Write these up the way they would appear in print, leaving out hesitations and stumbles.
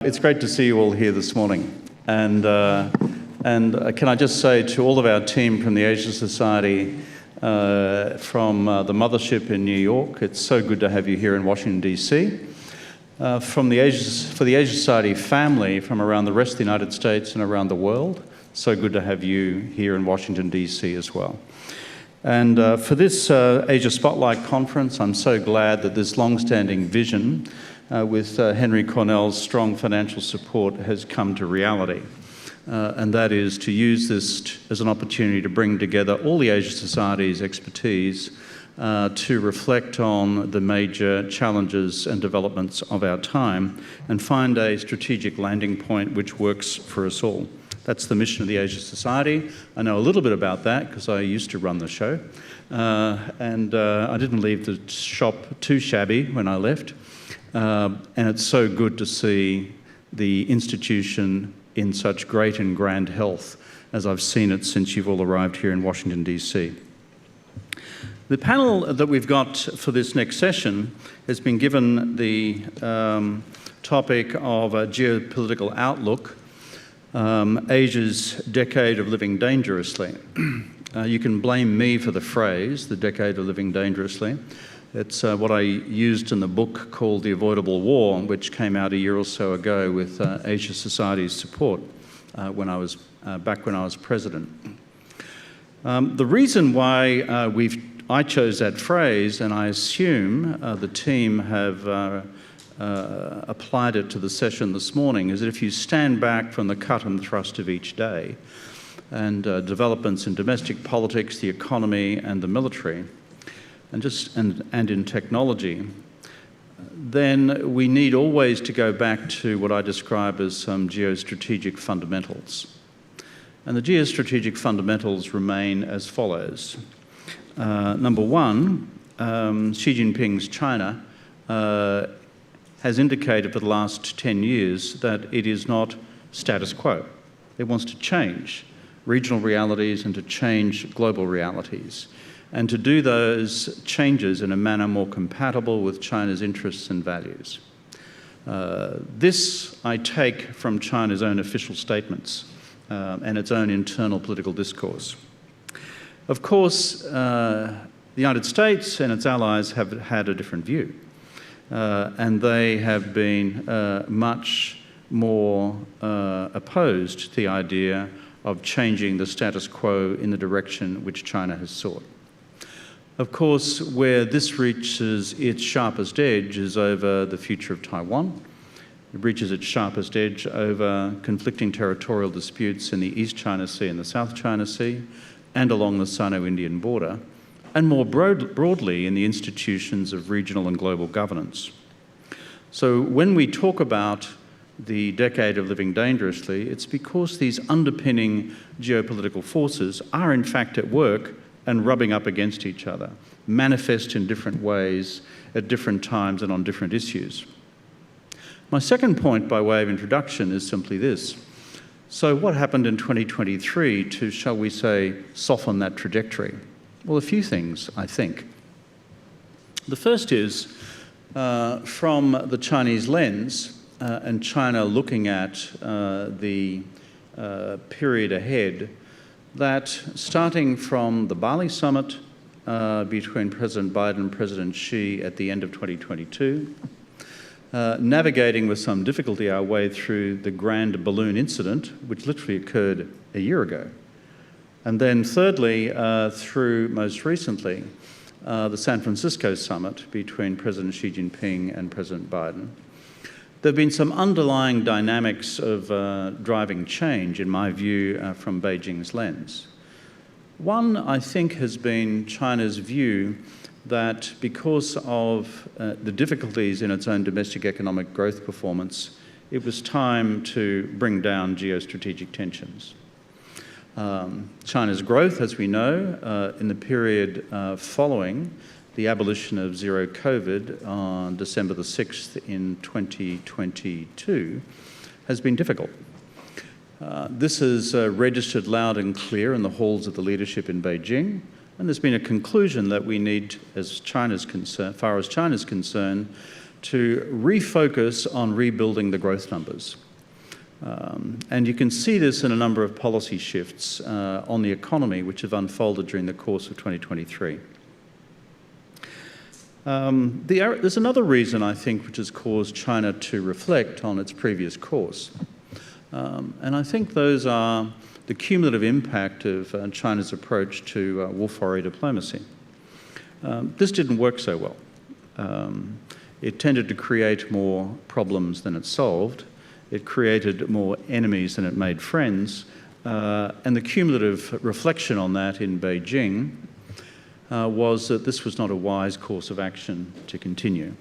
It's great to see you all here this morning. And can I just say to all of our team from the Asia Society, from the mothership in New York, it's so good to have you here in Washington, D.C. For the Asia Society family from around the rest of the United States and around the world, so good to have you here in Washington, D.C. as well. And for this Asia Spotlight Conference, I'm so glad that this long-standing vision with Henry Cornell's strong financial support has come to reality. And that is to use this as an opportunity to bring together all the Asia Society's expertise to reflect on the major challenges and developments of our time and find a strategic landing point which works for us all. That's the mission of the Asia Society. I know a little bit about that because I used to run the show. And I didn't leave the shop too shabby when I left. And it's so good to see the institution in such great and grand health as I've seen it since you've all arrived here in Washington, D.C. The panel that we've got for this next session has been given the topic of a geopolitical outlook, Asia's decade of living dangerously. You can blame me for the phrase, the decade of living dangerously. It's what I used in the book called The Avoidable War, which came out a year or so ago with Asia Society's support back when I was president. The reason why I chose that phrase, and I assume the team have applied it to the session this morning, is that if you stand back from the cut and thrust of each day and developments in domestic politics, the economy and the military, and in technology, then we need always to go back to what I describe as some geostrategic fundamentals. And the geostrategic fundamentals remain as follows. Number one, Xi Jinping's China has indicated for the last 10 years that it is not status quo. It wants to change regional realities and to change global realities, and to do those changes in a manner more compatible with China's interests and values. This I take from China's own official statements and its own internal political discourse. Of course, the United States and its allies have had a different view, and they have been much more opposed to the idea of changing the status quo in the direction which China has sought. Of course, where this reaches its sharpest edge is over the future of Taiwan. It reaches its sharpest edge over conflicting territorial disputes in the East China Sea and the South China Sea, and along the Sino-Indian border, and more broadly in the institutions of regional and global governance. So when we talk about the decade of living dangerously, it's because these underpinning geopolitical forces are in fact at work and rubbing up against each other, manifest in different ways at different times and on different issues. My second point by way of introduction is simply this. So what happened in 2023 to, shall we say, soften that trajectory? Well, a few things, I think. The first is, from the Chinese lens, and China looking at the period ahead, that starting from the Bali summit between President Biden and President Xi at the end of 2022, navigating with some difficulty our way through the grand balloon incident, which literally occurred a year ago. And then thirdly, through most recently, the San Francisco summit between President Xi Jinping and President Biden. There have been some underlying dynamics of driving change, in my view, from Beijing's lens. One, I think, has been China's view that because of the difficulties in its own domestic economic growth performance, it was time to bring down geostrategic tensions. China's growth, as we know, in the period following the abolition of zero COVID on December the 6th in 2022, has been difficult. This is registered loud and clear in the halls of the leadership in Beijing, and there's been a conclusion that we need, as far as China's concerned, to refocus on rebuilding the growth numbers. And you can see this in a number of policy shifts on the economy which have unfolded during the course of 2023. There's another reason, I think, which has caused China to reflect on its previous course. And I think those are the cumulative impact of China's approach to wolf warrior diplomacy. This didn't work so well. It tended to create more problems than it solved. It created more enemies than it made friends. And the cumulative reflection on that in Beijing was that this was not a wise course of action to continue.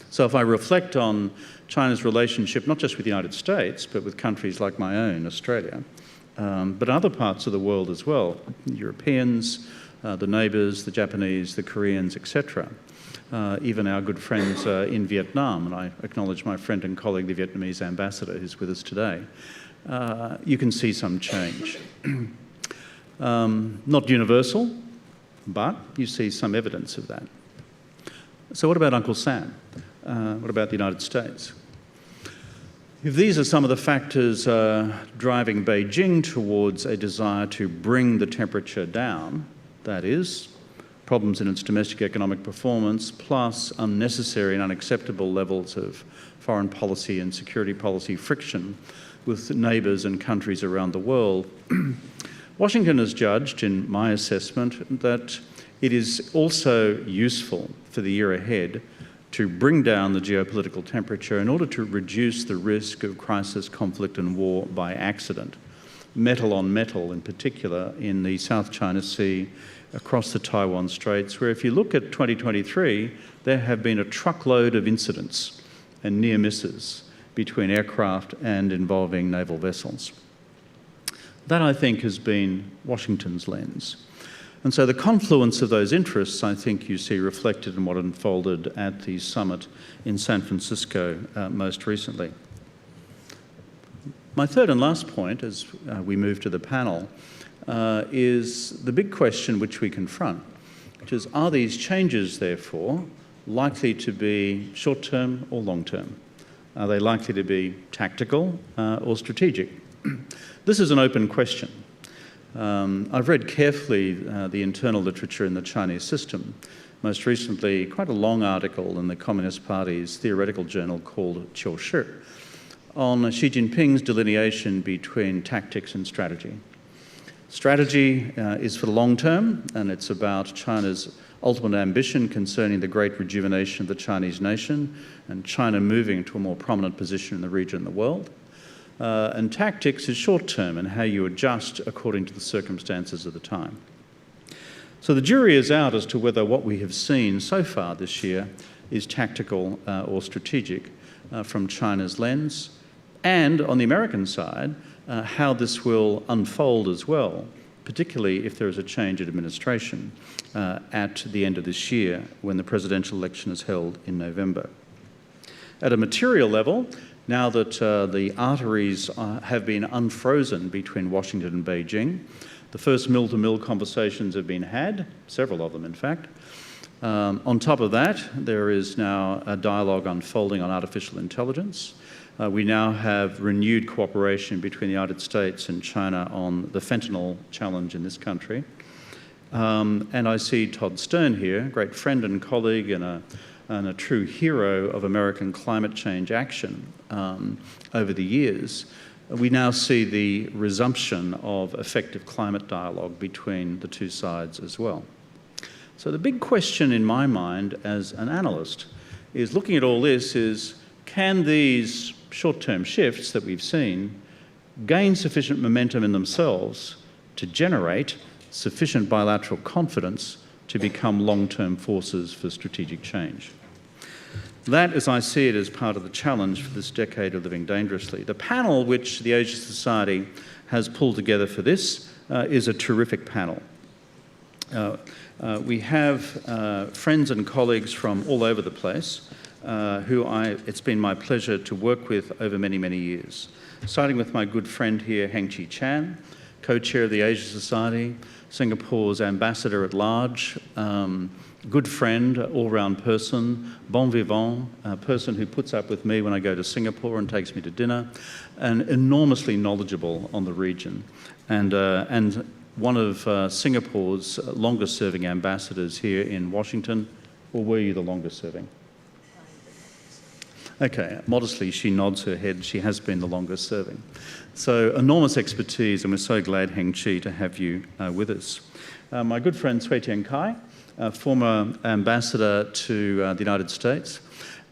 So if I reflect on China's relationship, not just with the United States, but with countries like my own, Australia, but other parts of the world as well, Europeans, the neighbours, the Japanese, the Koreans, etc., even our good friends in Vietnam, and I acknowledge my friend and colleague, the Vietnamese ambassador, who's with us today, you can see some change. Not universal, but you see some evidence of that. So what about Uncle Sam? What about the United States? If these are some of the factors driving Beijing towards a desire to bring the temperature down, that is, problems in its domestic economic performance, plus unnecessary and unacceptable levels of foreign policy and security policy friction with neighbours and countries around the world, Washington has judged, in my assessment, that it is also useful for the year ahead to bring down the geopolitical temperature in order to reduce the risk of crisis, conflict and war by accident, metal on metal in particular in the South China Sea, across the Taiwan Straits, where if you look at 2023, there have been a truckload of incidents and near misses between aircraft and involving naval vessels. That, I think, has been Washington's lens. And so the confluence of those interests, I think you see reflected in what unfolded at the summit in San Francisco most recently. My third and last point, as we move to the panel, is the big question which we confront, which is, are these changes, therefore, likely to be short-term or long-term? Are they likely to be tactical or strategic? This is an open question. I've read carefully the internal literature in the Chinese system, most recently quite a long article in the Communist Party's theoretical journal called Qiu Shi on Xi Jinping's delineation between tactics and strategy. Strategy is for the long term, and it's about China's ultimate ambition concerning the great rejuvenation of the Chinese nation and China moving to a more prominent position in the region and the world. And tactics is short term and how you adjust according to the circumstances of the time. So the jury is out as to whether what we have seen so far this year is tactical or strategic from China's lens, and on the American side, how this will unfold as well, particularly if there is a change in administration at the end of this year when the presidential election is held in November. At a material level, now that the arteries have been unfrozen between Washington and Beijing, the first mill-to-mill conversations have been had, several of them in fact. On top of that, there is now a dialogue unfolding on artificial intelligence. We now have renewed cooperation between the United States and China on the fentanyl challenge in this country. And I see Todd Stern here, a great friend and colleague and a true hero of American climate change action over the years. We now see the resumption of effective climate dialogue between the two sides as well. So the big question in my mind as an analyst is, looking at all this, is can these short-term shifts that we've seen gain sufficient momentum in themselves to generate sufficient bilateral confidence to become long-term forces for strategic change? That, as I see it, is part of the challenge for this decade of living dangerously. The panel which the Asia Society has pulled together for this is a terrific panel. We have friends and colleagues from all over the place who it's been my pleasure to work with over many, many years. Starting with my good friend here, Heng Chee, co-chair of the Asia Society, Singapore's ambassador at large good friend, all-round person, bon vivant, a person who puts up with me when I go to Singapore and takes me to dinner, and enormously knowledgeable on the region. And one of Singapore's longest-serving ambassadors here in Washington. Or were you the longest-serving? Okay, modestly she nods her head. She has been the longest-serving. So enormous expertise, and we're so glad, Heng Chee, to have you with us. My good friend Cui Tiankai, former ambassador to the United States,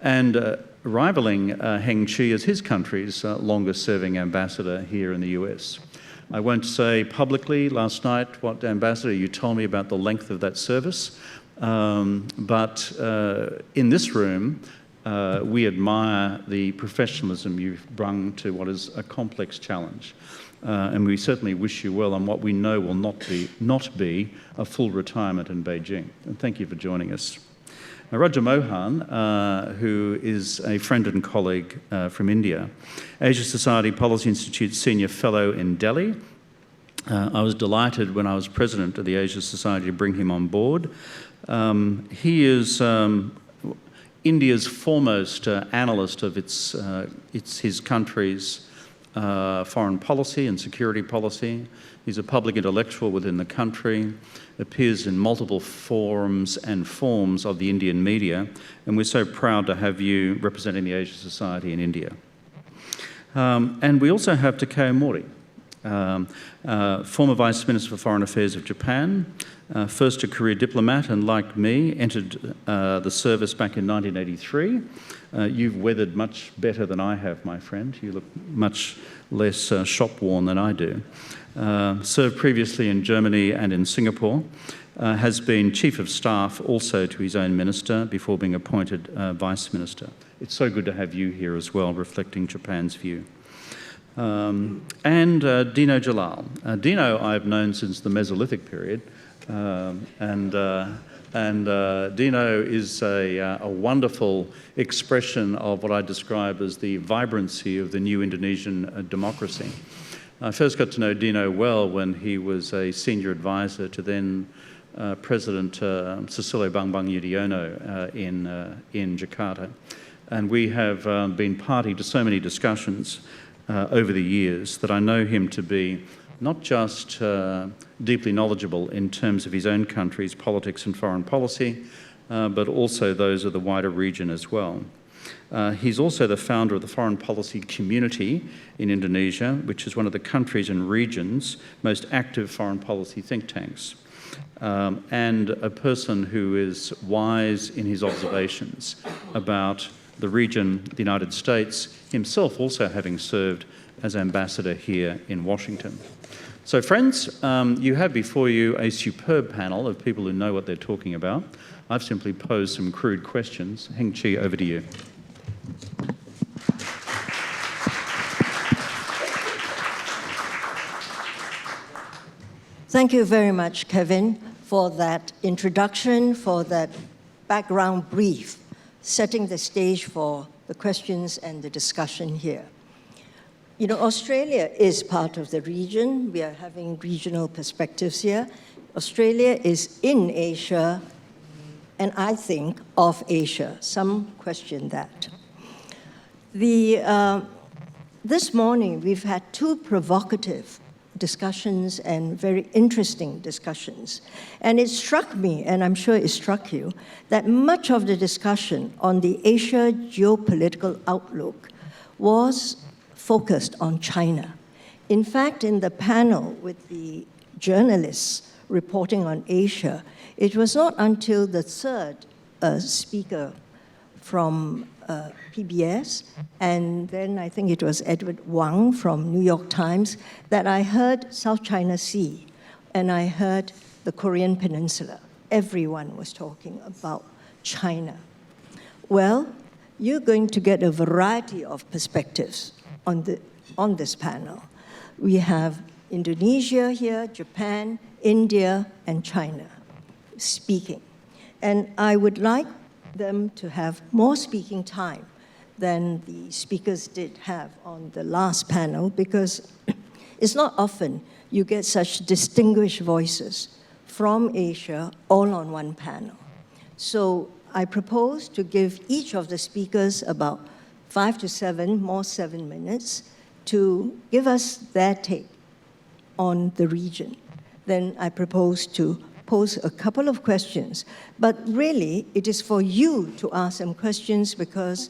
and rivaling Heng Chee as his country's longest-serving ambassador here in the US. I won't say publicly last night what ambassador you told me about the length of that service, but in this room, we admire the professionalism you've brought to what is a complex challenge. And we certainly wish you well on what we know will not be a full retirement in Beijing. And thank you for joining us. Raja Mohan, who is a friend and colleague from India, Asia Society Policy Institute Senior Fellow in Delhi. I was delighted when I was president of the Asia Society to bring him on board. He is India's foremost analyst of his country's foreign policy and security policy. He's a public intellectual within the country, appears in multiple forums and forms of the Indian media, and we're so proud to have you representing the Asia Society in India. And we also have Takeo Mori, former Vice Minister for Foreign Affairs of Japan, first a career diplomat, and like me, entered the service back in 1983. You've weathered much better than I have, my friend. You look much less shop-worn than I do. Served previously in Germany and in Singapore, has been Chief of Staff also to his own minister before being appointed Vice Minister. It's so good to have you here as well, reflecting Japan's view. And Dino Jalal. Dino I've known since the Mesolithic period, and Dino is a wonderful expression of what I describe as the vibrancy of the new Indonesian democracy. I first got to know Dino well when he was a senior advisor to then President Susilo Bambang Yudhoyono in Jakarta. And we have been party to so many discussions over the years that I know him to be not just deeply knowledgeable in terms of his own country's politics and foreign policy, but also those of the wider region as well. He's also the founder of the Foreign Policy Community in Indonesia, which is one of the countries and regions' most active foreign policy think tanks, and a person who is wise in his observations about the region, the United States, himself also having served as ambassador here in Washington. So friends, you have before you a superb panel of people who know what they're talking about. I've simply posed some crude questions. Heng Chee, over to you. Thank you very much, Kevin, for that introduction, for that background brief, setting the stage for the questions and the discussion here. You know, Australia is part of the region. We are having regional perspectives here. Australia is in Asia, and I think of Asia. Some question that. This morning, we've had two provocative discussions and very interesting discussions. And it struck me, and I'm sure it struck you, that much of the discussion on the Asia geopolitical outlook was focused on China. In fact, in the panel with the journalists reporting on Asia, it was not until the third speaker from PBS, and then I think it was Edward Wang from New York Times, that I heard South China Sea, and I heard the Korean Peninsula. Everyone was talking about China. Well, you're going to get a variety of perspectives on this panel. We have Indonesia here, Japan, India, and China speaking. And I would like them to have more speaking time than the speakers did have on the last panel, because it's not often you get such distinguished voices from Asia all on one panel. So I propose to give each of the speakers about 5 to 7 minutes to give us their take on the region. Then I propose to pose a couple of questions. But really, it is for you to ask them questions because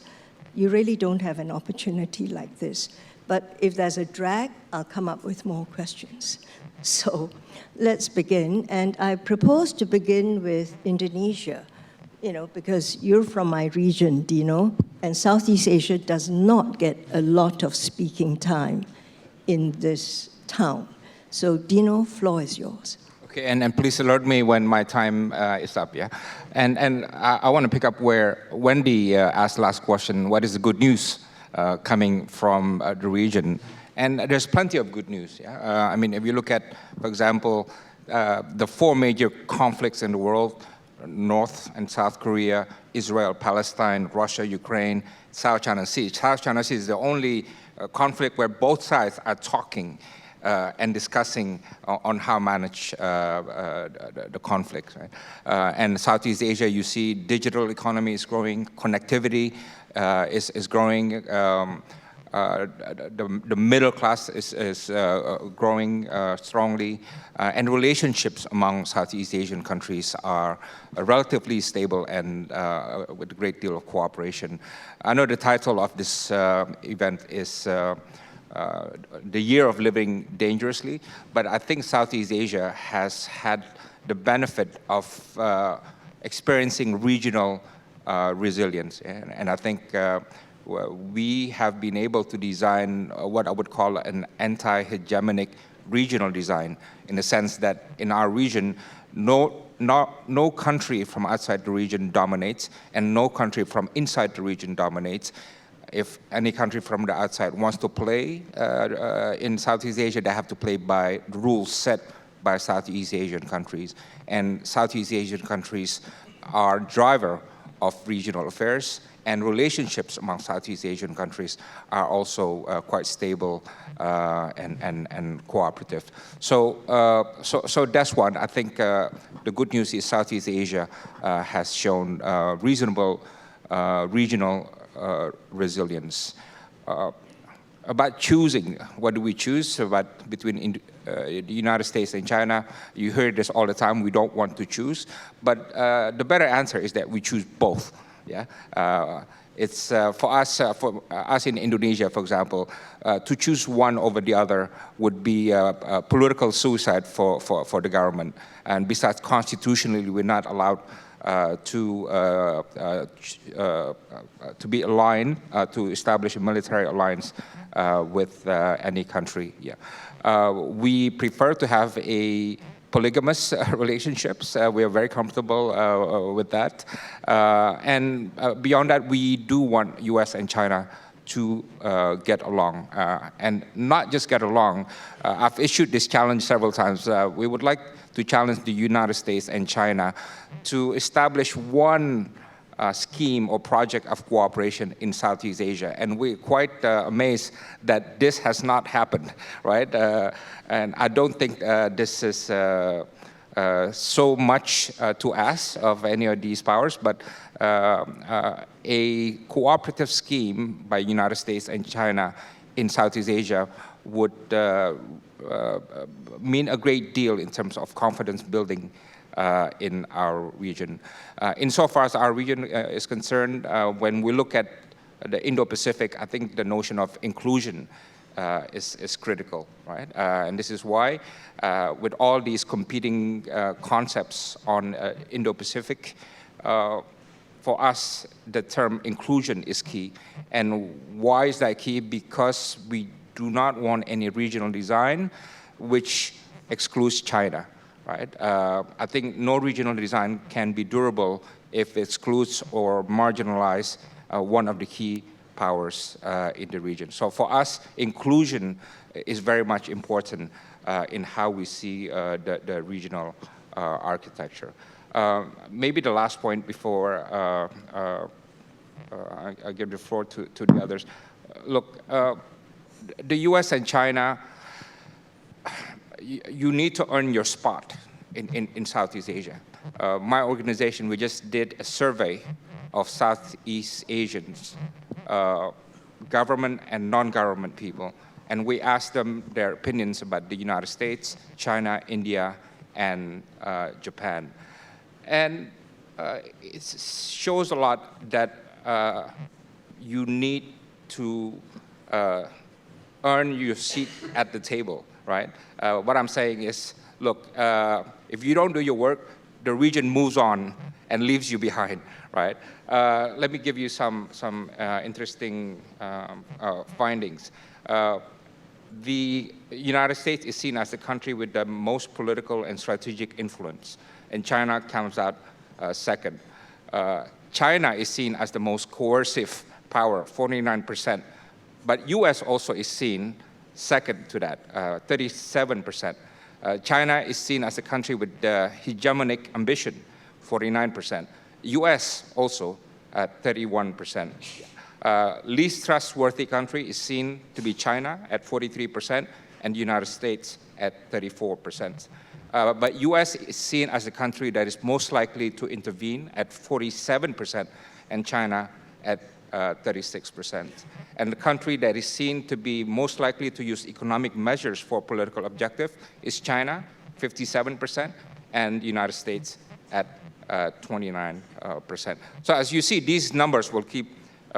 you really don't have an opportunity like this. But if there's a drag, I'll come up with more questions. So let's begin. And I propose to begin with Indonesia, because you're from my region, Dino, and Southeast Asia does not get a lot of speaking time in this town. So Dino, floor is yours. Okay, and please alert me when my time is up, yeah? And I want to pick up where Wendy asked last question, what is the good news coming from the region? And there's plenty of good news, yeah? I mean, if you look at, for example, the 4 major conflicts in the world, North and South Korea, Israel, Palestine, Russia, Ukraine, South China Sea. South China Sea is the only conflict where both sides are talking and discussing on how to manage the conflicts. Right? And Southeast Asia, you see digital economy is growing, connectivity is growing, the middle class is growing strongly, and relationships among Southeast Asian countries are relatively stable and with a great deal of cooperation. I know the title of this event is the Year of Living Dangerously, but I think Southeast Asia has had the benefit of experiencing regional resilience, and I think we have been able to design what I would call an anti-hegemonic regional design, in the sense that in our region, no country from outside the region dominates, and no country from inside the region dominates. If any country from the outside wants to play in Southeast Asia, they have to play by the rules set by Southeast Asian countries. And Southeast Asian countries are driver of regional affairs, and relationships among Southeast Asian countries are also quite stable and cooperative. So that's one. I think the good news is Southeast Asia has shown reasonable regional resilience. About choosing, what do we choose between the United States and China? You hear this all the time, we don't want to choose, but the better answer is that we choose both. Yeah, it's for us in Indonesia, for example, to choose one over the other would be a political suicide for the government. And besides, constitutionally, we're not allowed to be aligned, to establish a military alliance with any country. Yeah, we prefer to have a polygamous relationships. We are very comfortable with that. And beyond that, we do want U.S. and China to get along. And not just get along. I've issued this challenge several times. We would like to challenge the United States and China to establish one scheme or project of cooperation in Southeast Asia. And we're quite amazed that this has not happened, right? And I don't think this is so much to ask of any of these powers, but a cooperative scheme by United States and China in Southeast Asia would mean a great deal in terms of confidence building in our region. Insofar as our region is concerned, when we look at the Indo-Pacific, I think the notion of inclusion is critical, right? And this is why, with all these competing concepts on Indo-Pacific, for us, the term inclusion is key. And why is that key? Because we do not want any regional design which excludes China. Right? I think no regional design can be durable if it excludes or marginalizes one of the key powers in the region. So for us, inclusion is very much important in how we see the regional architecture. Maybe the last point before I give the floor to the others. Look, the U.S. and China, you need to earn your spot in Southeast Asia. My organization, we just did a survey of Southeast Asians, government and non-government people, and we asked them their opinions about the United States, China, India, and Japan. And it shows a lot that you need to earn your seat at the table, right? What I'm saying is, look, if you don't do your work, the region moves on and leaves you behind, right? Let me give you some interesting findings. The United States is seen as the country with the most political and strategic influence, and China comes out second. China is seen as the most coercive power, 49%, but U.S. also is seen second to that, 37%. China is seen as a country with hegemonic ambition, 49%. U.S. also at 31%. Least trustworthy country is seen to be China at 43% and the United States at 34%. But U.S. is seen as a country that is most likely to intervene at 47% and China at 36%. And the country that is seen to be most likely to use economic measures for political objective is China, 57%, and the United States at 29%. So as you see, these numbers will keep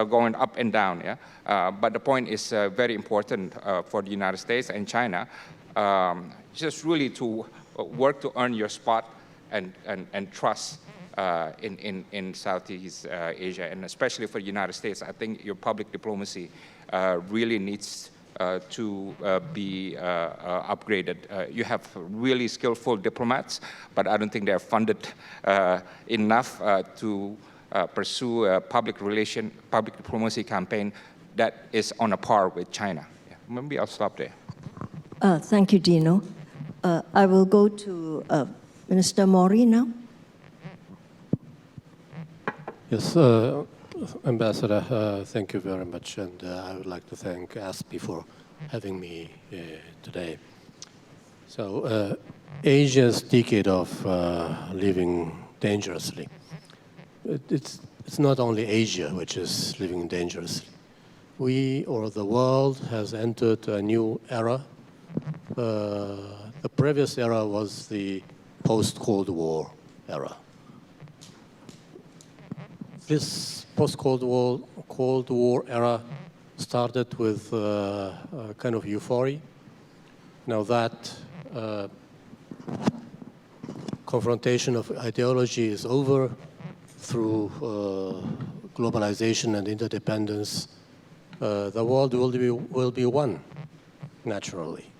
going up and down, yeah? But the point is very important for the United States and China, just really to work to earn your spot and trust in Southeast Asia, and especially for the United States. I think your public diplomacy really needs to be upgraded. You have really skillful diplomats, but I don't think they're funded enough to pursue a public diplomacy campaign that is on a par with China. Yeah, maybe I'll stop there. Thank you, Dino. I will go to Minister Mori now. Yes, Ambassador, thank you very much, and I would like to thank ASPI for having me today. So, Asia's decade of living dangerously. It's not only Asia which is living dangerously. We, or the world, has entered a new era. The previous era was the post-Cold War era. This post-Cold War era started with a kind of euphoria. Now that confrontation of ideology is over through globalization and interdependence, the world will be one, naturally.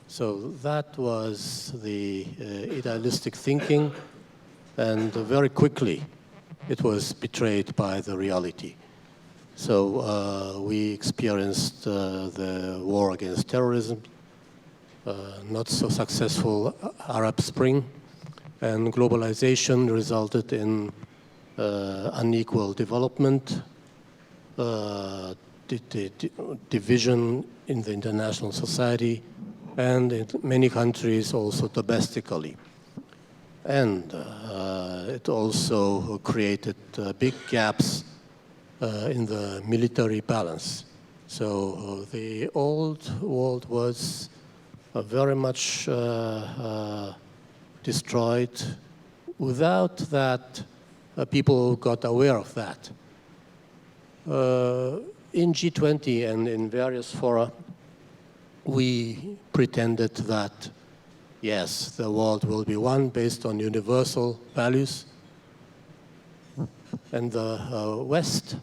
So that was the idealistic thinking, and very quickly it was betrayed by the reality. So we experienced the war against terrorism, not so successful Arab Spring, and globalization resulted in unequal development, division in the international society, and in many countries also domestically. And it also created big gaps in the military balance. So the old world was very much destroyed. Without that, people got aware of that. In G20 and in various fora, we pretended that yes, the world will be one based on universal values. And the West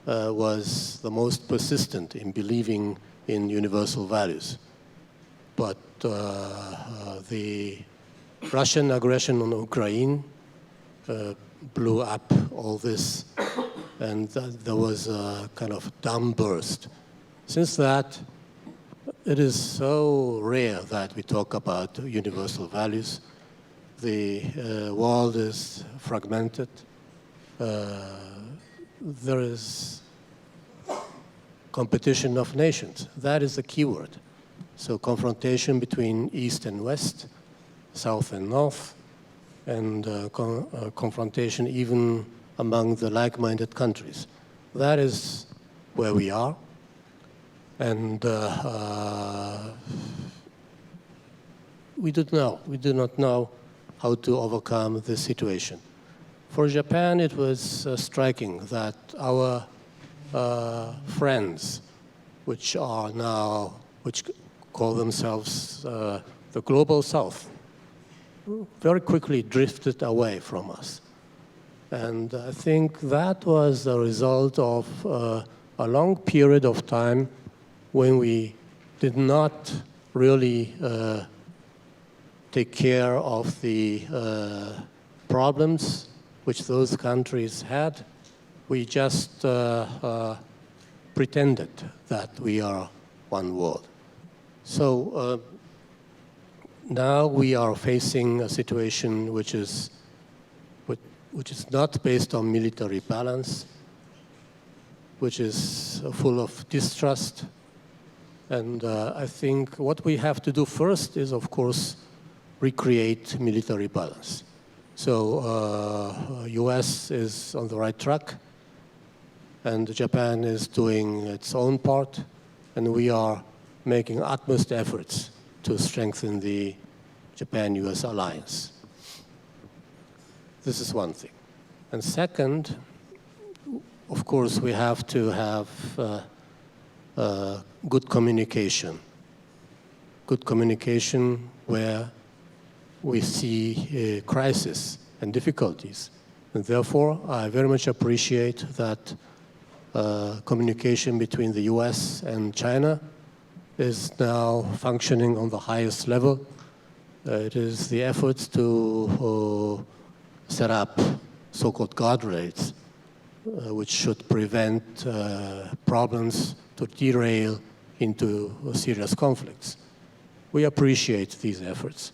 was the most persistent in believing in universal values. But the Russian aggression on Ukraine blew up all this, and there was a kind of downburst. Since that, it is so rare that we talk about universal values. The world is fragmented. There is competition of nations. That is the key word. So confrontation between East and West, South and North, and confrontation even among the like-minded countries. That is where we are. And we do not know how to overcome this situation. For Japan, it was striking that our friends, which call themselves the Global South, very quickly drifted away from us. And I think that was the result of a long period of time when we did not really take care of the problems which those countries had. We just pretended that we are one world. So now we are facing a situation which is not based on military balance, which is full of distrust. And I think what we have to do first is, of course, recreate military balance. So U.S. is on the right track, and Japan is doing its own part, and we are making utmost efforts to strengthen the Japan-U.S. alliance. This is one thing. And second, of course, we have to have good communication. Good communication where we see a crisis and difficulties. And therefore, I very much appreciate that communication between the US and China is now functioning on the highest level. It is the efforts to set up so-called guardrails, which should prevent problems to derail into serious conflicts. We appreciate these efforts.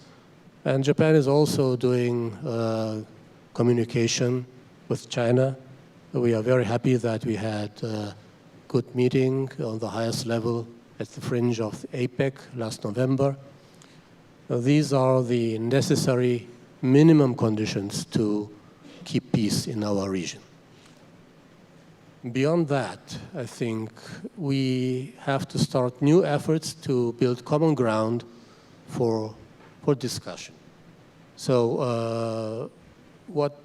And Japan is also doing communication with China. We are very happy that we had a good meeting on the highest level at the fringe of the APEC last November. These are the necessary minimum conditions to keep peace in our region. Beyond that, I think we have to start new efforts to build common ground for discussion. So what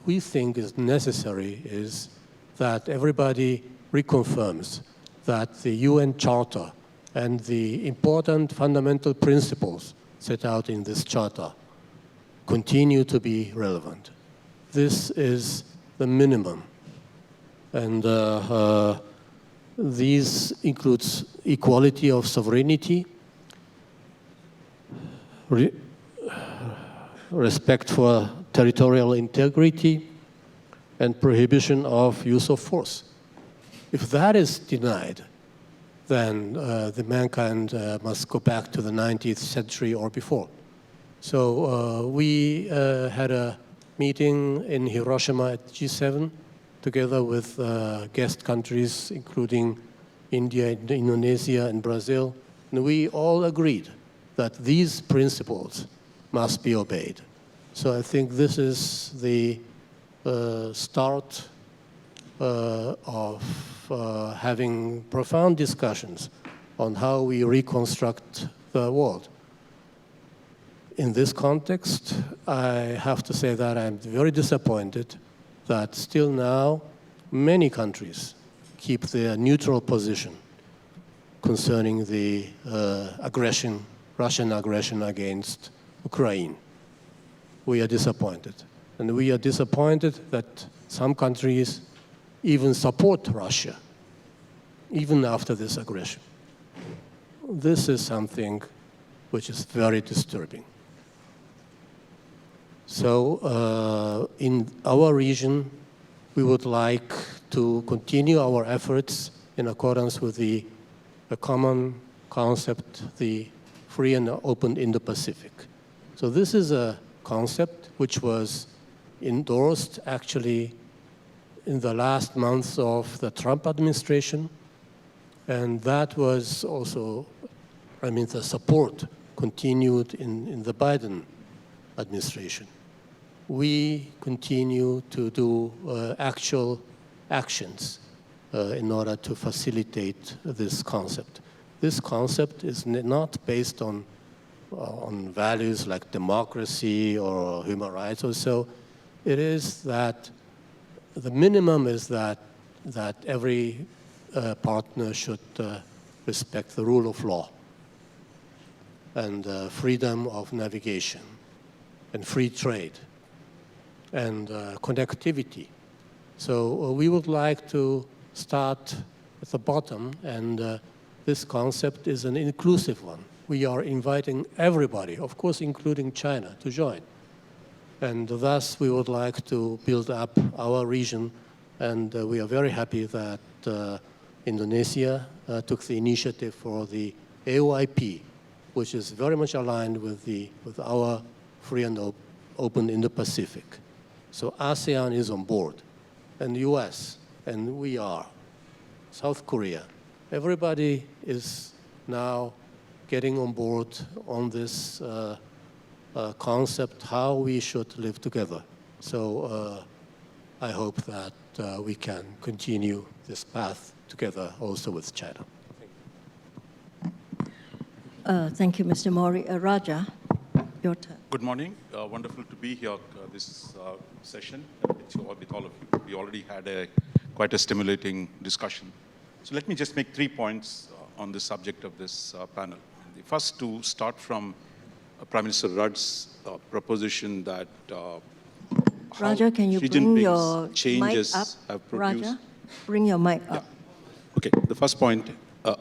we think is necessary is that everybody reconfirms that the UN Charter and the important fundamental principles set out in this charter continue to be relevant. This is the minimum. And these includes equality of sovereignty, respect for territorial integrity, and prohibition of use of force. If that is denied, then the mankind must go back to the 19th century or before. So we had a meeting in Hiroshima at G7 together with guest countries, including India, Indonesia, and Brazil. And we all agreed that these principles must be obeyed. So I think this is the start of having profound discussions on how we reconstruct the world. In this context, I have to say that I'm very disappointed that still now many countries keep their neutral position concerning the Russian aggression against Ukraine. We are disappointed. And we are disappointed that some countries even support Russia, even after this aggression. This is something which is very disturbing. So in our region, we would like to continue our efforts in accordance with the common concept, the free and open Indo-Pacific. So this is a concept which was endorsed actually in the last months of the Trump administration. And that was also, the support continued in the Biden administration. We continue to do actual actions in order to facilitate this concept. This concept is not based on values like democracy or human rights or so. It is that the minimum is that every partner should respect the rule of law and freedom of navigation and free trade and connectivity. So we would like to start at the bottom, and this concept is an inclusive one. We are inviting everybody, of course including China, to join. And thus we would like to build up our region, and we are very happy that Indonesia took the initiative for the AOIP, which is very much aligned with our free and open Indo-Pacific. So ASEAN is on board, and the U.S., and we are, South Korea. Everybody is now getting on board on this concept, how we should live together. So I hope that we can continue this path together also with China. Thank you, Mr. Mori. Raja, your turn. Good morning. Wonderful to be here this session with all of you. We already had quite a stimulating discussion. So let me just make 3 points on the subject of this panel. The first, to start from Prime Minister Rudd's proposition that Raja, can you bring your changes mic up? have produced. Raja, bring your mic up. Okay, the first point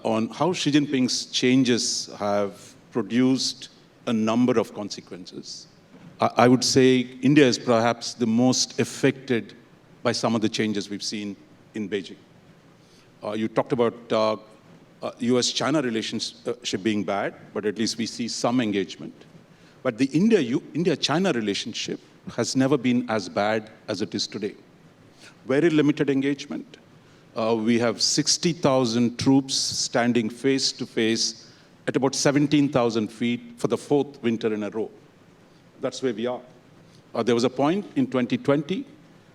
on how Xi Jinping's changes have produced a number of consequences. I would say India is perhaps the most affected by some of the changes we've seen in Beijing. You talked about U.S. China relationship being bad, but at least we see some engagement. But the India-China relationship has never been as bad as it is today. Very limited engagement. We have 60,000 troops standing face to face at about 17,000 feet for the 4th winter in a row. That's where we are. There was a point in 2020,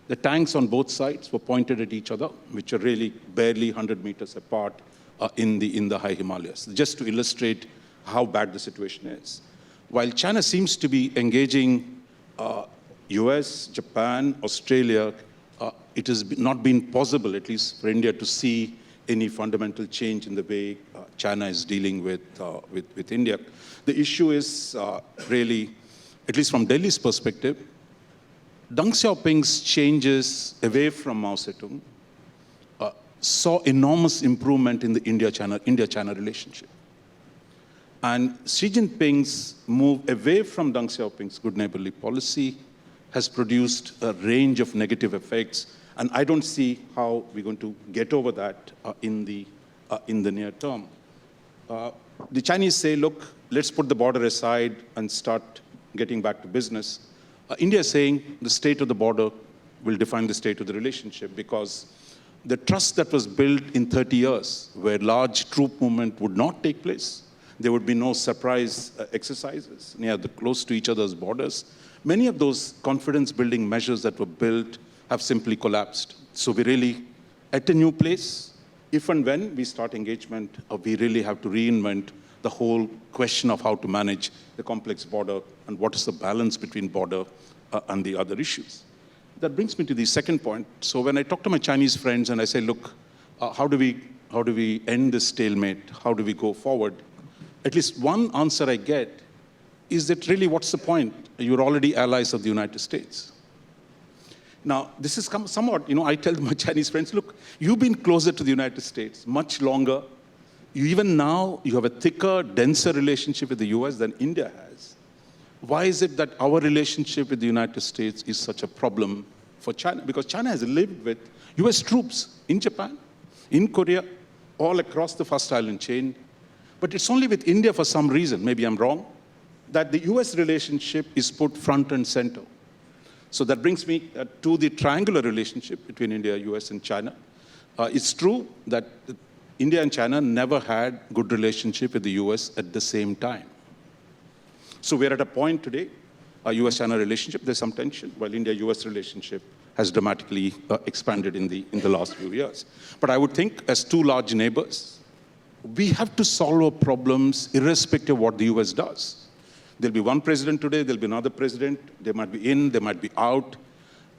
the tanks on both sides were pointed at each other, which are really barely 100 meters apart in the high Himalayas, just to illustrate how bad the situation is. While China seems to be engaging US, Japan, Australia, it has not been possible, at least for India, to see any fundamental change in the way China is dealing with India. The issue is really, at least from Delhi's perspective, Deng Xiaoping's changes away from Mao Zedong saw enormous improvement in the India-China relationship. And Xi Jinping's move away from Deng Xiaoping's good neighborly policy has produced a range of negative effects, and I don't see how we're going to get over that in the near term. The Chinese say, look, let's put the border aside and start getting back to business. India is saying the state of the border will define the state of the relationship, because the trust that was built in 30 years, where large troop movement would not take place, there would be no surprise exercises close to each other's borders. Many of those confidence-building measures that were built have simply collapsed. So we're really at a new place. If and when we start engagement, we really have to reinvent the whole question of how to manage the complex border and what is the balance between border and the other issues. That brings me to the second point. So when I talk to my Chinese friends and I say, look, how do we end this stalemate? How do we go forward? At least one answer I get is that really, what's the point? You're already allies of the United States. Now, this is somewhat, I tell my Chinese friends, look, you've been closer to the United States much longer. Even now, you have a thicker, denser relationship with the US than India has. Why is it that our relationship with the United States is such a problem for China? Because China has lived with US troops in Japan, in Korea, all across the First Island chain. But it's only with India, for some reason, maybe I'm wrong, that the US relationship is put front and center. So that brings me to the triangular relationship between India, US, and China. It's true that India and China never had good relationship with the US at the same time. So we're at a point today U.S. China relationship, there's some tension, while India-U.S. relationship has dramatically expanded in the last few years. But I would think, as two large neighbors, we have to solve our problems irrespective of what the U.S. does. There'll be one president today, there'll be another president, they might be in, they might be out.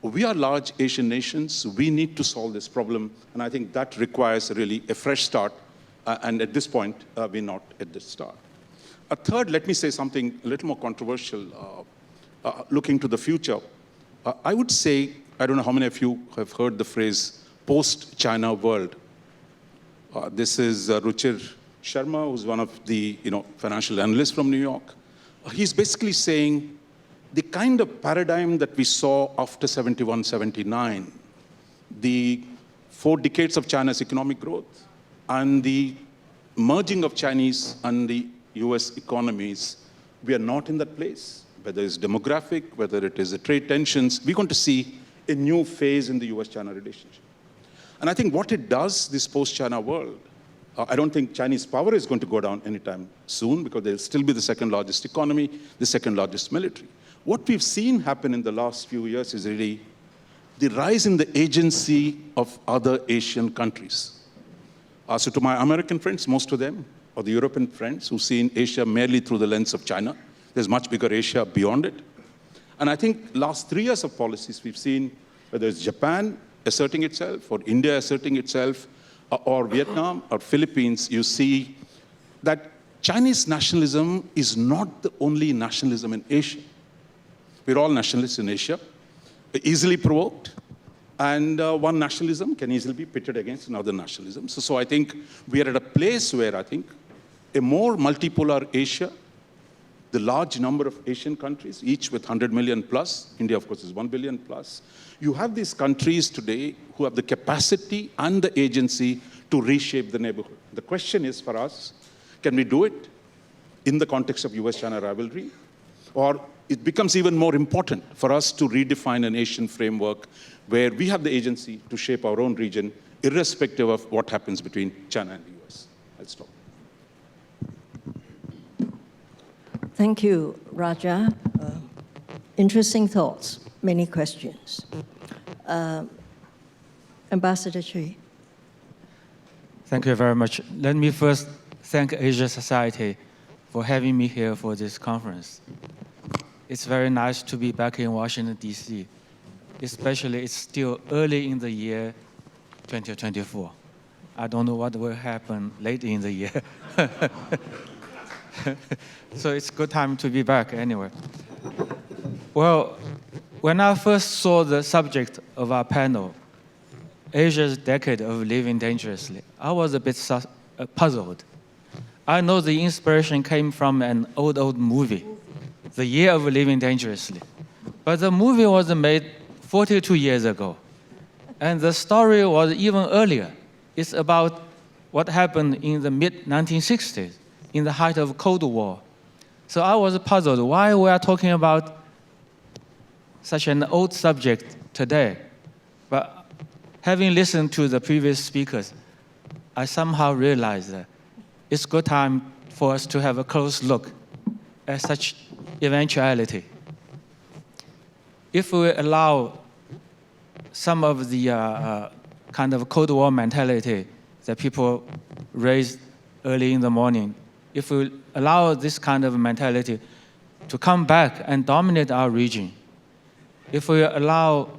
We are large Asian nations, we need to solve this problem, and I think that requires really a fresh start, and at this point, we're not at the start. A third, let me say something a little more controversial, looking to the future. I would say, I don't know how many of you have heard the phrase post-China world. This is Ruchir Sharma, who's one of the financial analysts from New York. He's basically saying the kind of paradigm that we saw after 71, 79, the 4 decades of China's economic growth, and the merging of Chinese and the US economies, we are not in that place. Whether it's demographic, whether it is the trade tensions, we're going to see a new phase in the US-China relationship. And I think what it does, this post-China world, I don't think Chinese power is going to go down anytime soon, because they'll still be the second largest economy, the second largest military. What we've seen happen in the last few years is really the rise in the agency of other Asian countries. So to my American friends, most of them, or the European friends who see in Asia merely through the lens of China, there's much bigger Asia beyond it. And I think last 3 years of policies we've seen, whether it's Japan asserting itself, or India asserting itself, or Vietnam, or Philippines, you see that Chinese nationalism is not the only nationalism in Asia. We're all nationalists in Asia, easily provoked, and one nationalism can easily be pitted against another nationalism. So I think we are at a place where I think a more multipolar Asia, the large number of Asian countries, each with 100 million plus, India of course is 1 billion plus, you have these countries today who have the capacity and the agency to reshape the neighborhood. The question is for us, can we do it in the context of US-China rivalry? Or it becomes even more important for us to redefine an Asian framework where we have the agency to shape our own region, irrespective of what happens between China and the US. I'll stop. Thank you, Raja. Interesting thoughts, many questions. Ambassador Cui. Thank you very much. Let me first thank Asia Society for having me here for this conference. It's very nice to be back in Washington, D.C., especially it's still early in the year 2024. I don't know what will happen late in the year. So it's a good time to be back anyway. Well, when I first saw the subject of our panel, Asia's decade of living dangerously, I was a bit puzzled. I know the inspiration came from an old movie, The Year of Living Dangerously. But the movie was made 42 years ago. And the story was even earlier. It's about what happened in the mid-1960s, in the height of Cold War. So I was puzzled why we are talking about such an old subject today. But having listened to the previous speakers, I somehow realized that it's a good time for us to have a close look at such eventuality. If we allow some of the kind of Cold War mentality that people raised early in the morning, if we allow this kind of mentality to come back and dominate our region, if we allow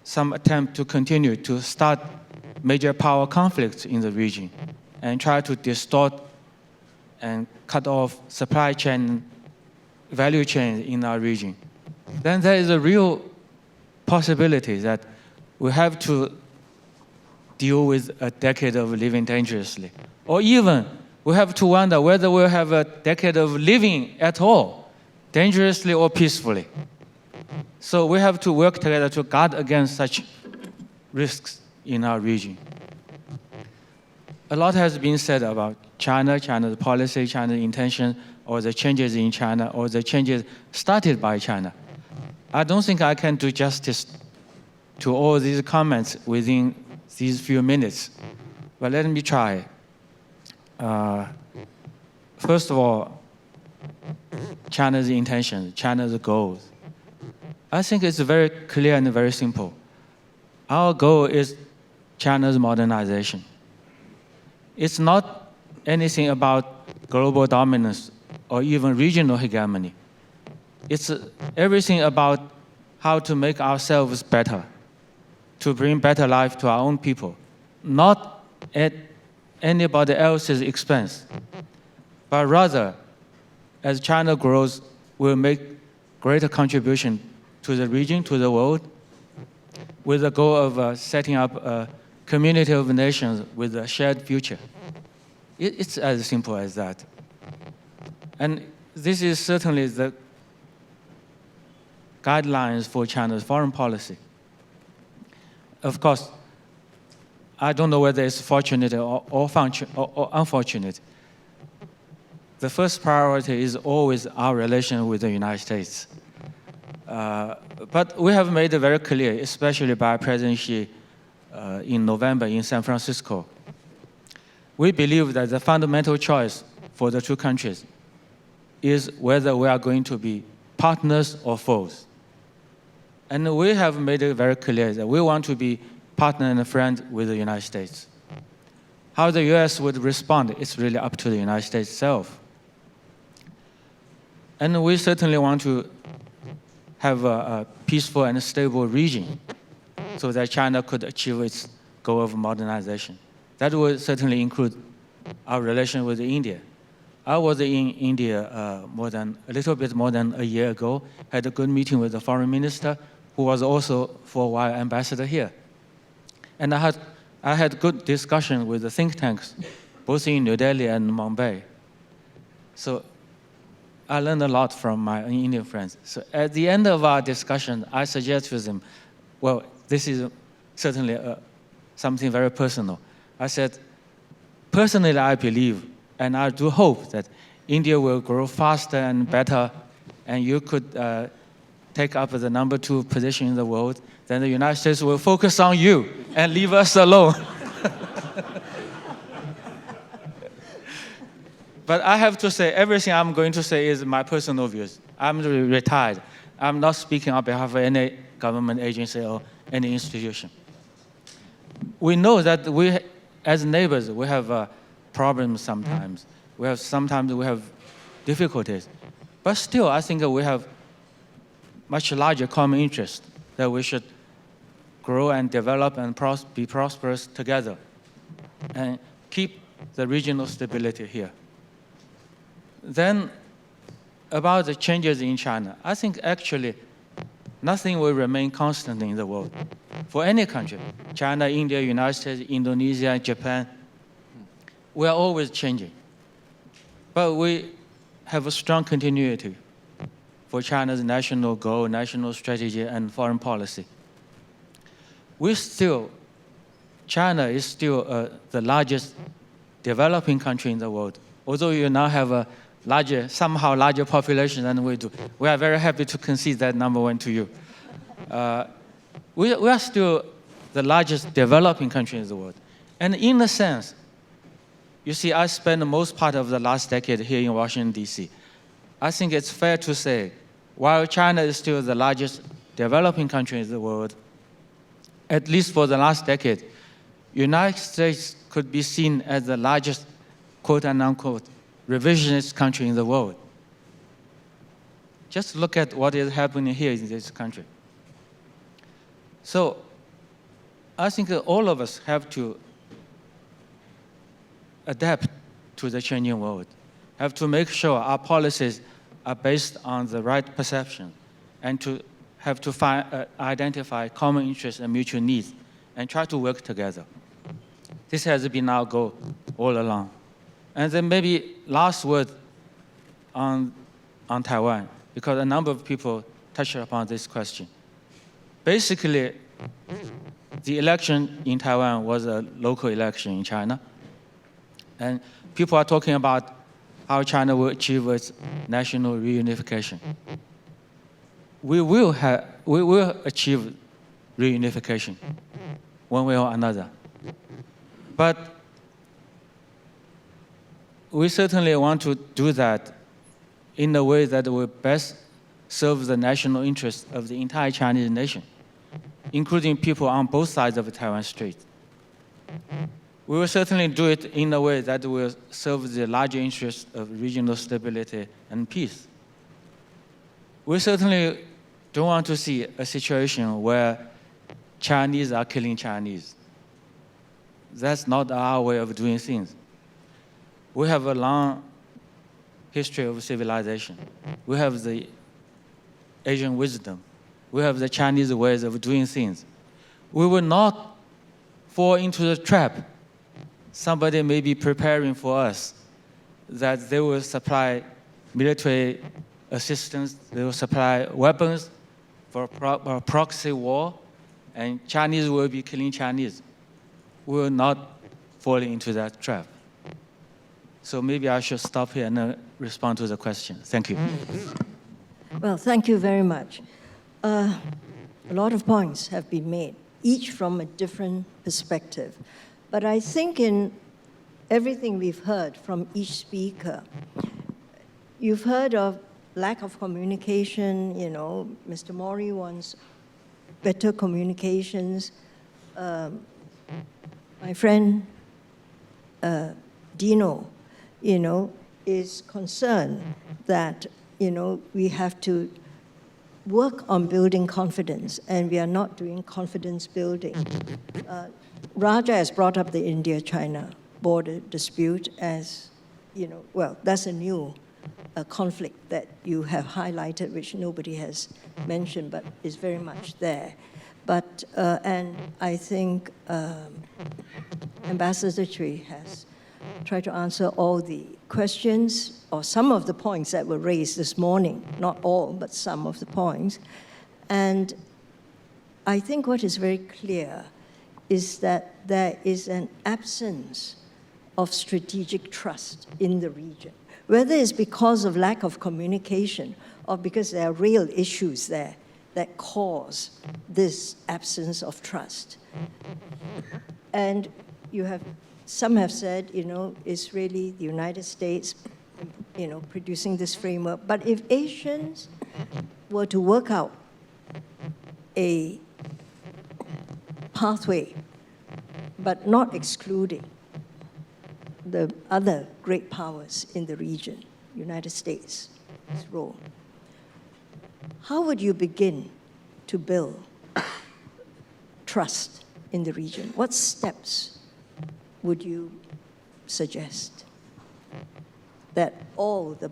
some attempt to continue to start major power conflicts in the region and try to distort and cut off supply chain, value chain in our region, then there is a real possibility that we have to deal with a decade of living dangerously. Or even we have to wonder whether we'll have a decade of living at all, dangerously or peacefully. So we have to work together to guard against such risks in our region. A lot has been said about China, China's policy, China's intention, or the changes in China, or the changes started by China. I don't think I can do justice to all these comments within these few minutes, but let me try. First of all, China's intentions, China's goals. I think it's very clear and very simple. Our goal is China's modernization. It's not anything about global dominance or even regional hegemony. It's everything about how to make ourselves better, to bring better life to our own people, not at anybody else's expense, but rather, as China grows, we'll make greater contribution to the region, to the world, with the goal of setting up a community of nations with a shared future. It's as simple as that. And this is certainly the guidelines for China's foreign policy. Of course, I don't know whether it's fortunate or unfortunate. The first priority is always our relation with the United States. But we have made it very clear, especially by President Xi in November in San Francisco. We believe that the fundamental choice for the two countries is whether we are going to be partners or foes. And we have made it very clear that we want to be partner and a friend with the United States. How the US would respond is really up to the United States itself. And we certainly want to have a peaceful and stable region so that China could achieve its goal of modernization. That would certainly include our relation with India. I was in India a little bit more than a year ago, had a good meeting with the foreign minister, who was also for a while ambassador here. And I had good discussion with the think tanks, both in New Delhi and Mumbai. So I learned a lot from my Indian friends. So at the end of our discussion, I suggested to them, well, this is certainly something very personal. I said, personally, I believe, and I do hope that India will grow faster and better, and you could take up the number 2 position in the world, then the United States will focus on you and leave us alone. But I have to say, everything I'm going to say is my personal views. I'm retired. I'm not speaking on behalf of any government agency or any institution. We know that we, as neighbors, we have problems sometimes. Sometimes we have difficulties. But still, I think we have much larger common interest that we should grow and develop and be prosperous together and keep the regional stability here. Then, about the changes in China, I think actually nothing will remain constant in the world. For any country, China, India, United States, Indonesia, Japan, we are always changing. But we have a strong continuity for China's national goal, national strategy, and foreign policy. China is still the largest developing country in the world. Although you now have a somehow larger population than we do. We are very happy to concede that number 1 to you. We are still the largest developing country in the world. And in a sense, you see, I spent the most part of the last decade here in Washington, D.C. I think it's fair to say, while China is still the largest developing country in the world, at least for the last decade, United States could be seen as the largest, quote and unquote, revisionist country in the world. Just look at what is happening here in this country. So I think that all of us have to adapt to the changing world, have to make sure our policies are based on the right perception, and to have to identify common interests and mutual needs, and try to work together. This has been our goal all along. And then maybe last word on Taiwan, because a number of people touched upon this question. Basically, the election in Taiwan was a local election in China. And people are talking about how China will achieve its national reunification. We will achieve reunification one way or another. But we certainly want to do that in a way that will best serve the national interests of the entire Chinese nation, including people on both sides of the Taiwan Strait. We will certainly do it in a way that will serve the larger interests of regional stability and peace. We certainly don't want to see a situation where Chinese are killing Chinese. That's not our way of doing things. We have a long history of civilization. We have the Asian wisdom. We have the Chinese ways of doing things. We will not fall into the trap somebody may be preparing for us, that they will supply military assistance, they will supply weapons for a proxy war, and Chinese will be killing Chinese. We will not fall into that trap. So maybe I should stop here and respond to the question. Thank you. Well, thank you very much. A lot of points have been made, each from a different perspective. But I think in everything we've heard from each speaker, you've heard of lack of communication, you know, Mr. Mori wants better communications. My friend Dino, you know, is concerned that, you know, we have to work on building confidence, and we are not doing confidence building. Raja has brought up the India-China border dispute as, you know, well, that's a new conflict that you have highlighted, which nobody has mentioned, but is very much there. But, and I think Ambassador Cui has tried to answer all the questions, or some of the points that were raised this morning, not all, but some of the points. And I think what is very clear is that there is an absence of strategic trust in the region, whether it's because of lack of communication or because there are real issues there that cause this absence of trust. And you have, some have said, you know, it's really the United States, you know, producing this framework. But if Asians were to work out a pathway, but not excluding the other great powers in the region, United States' role, how would you begin to build trust in the region? What steps would you suggest that all the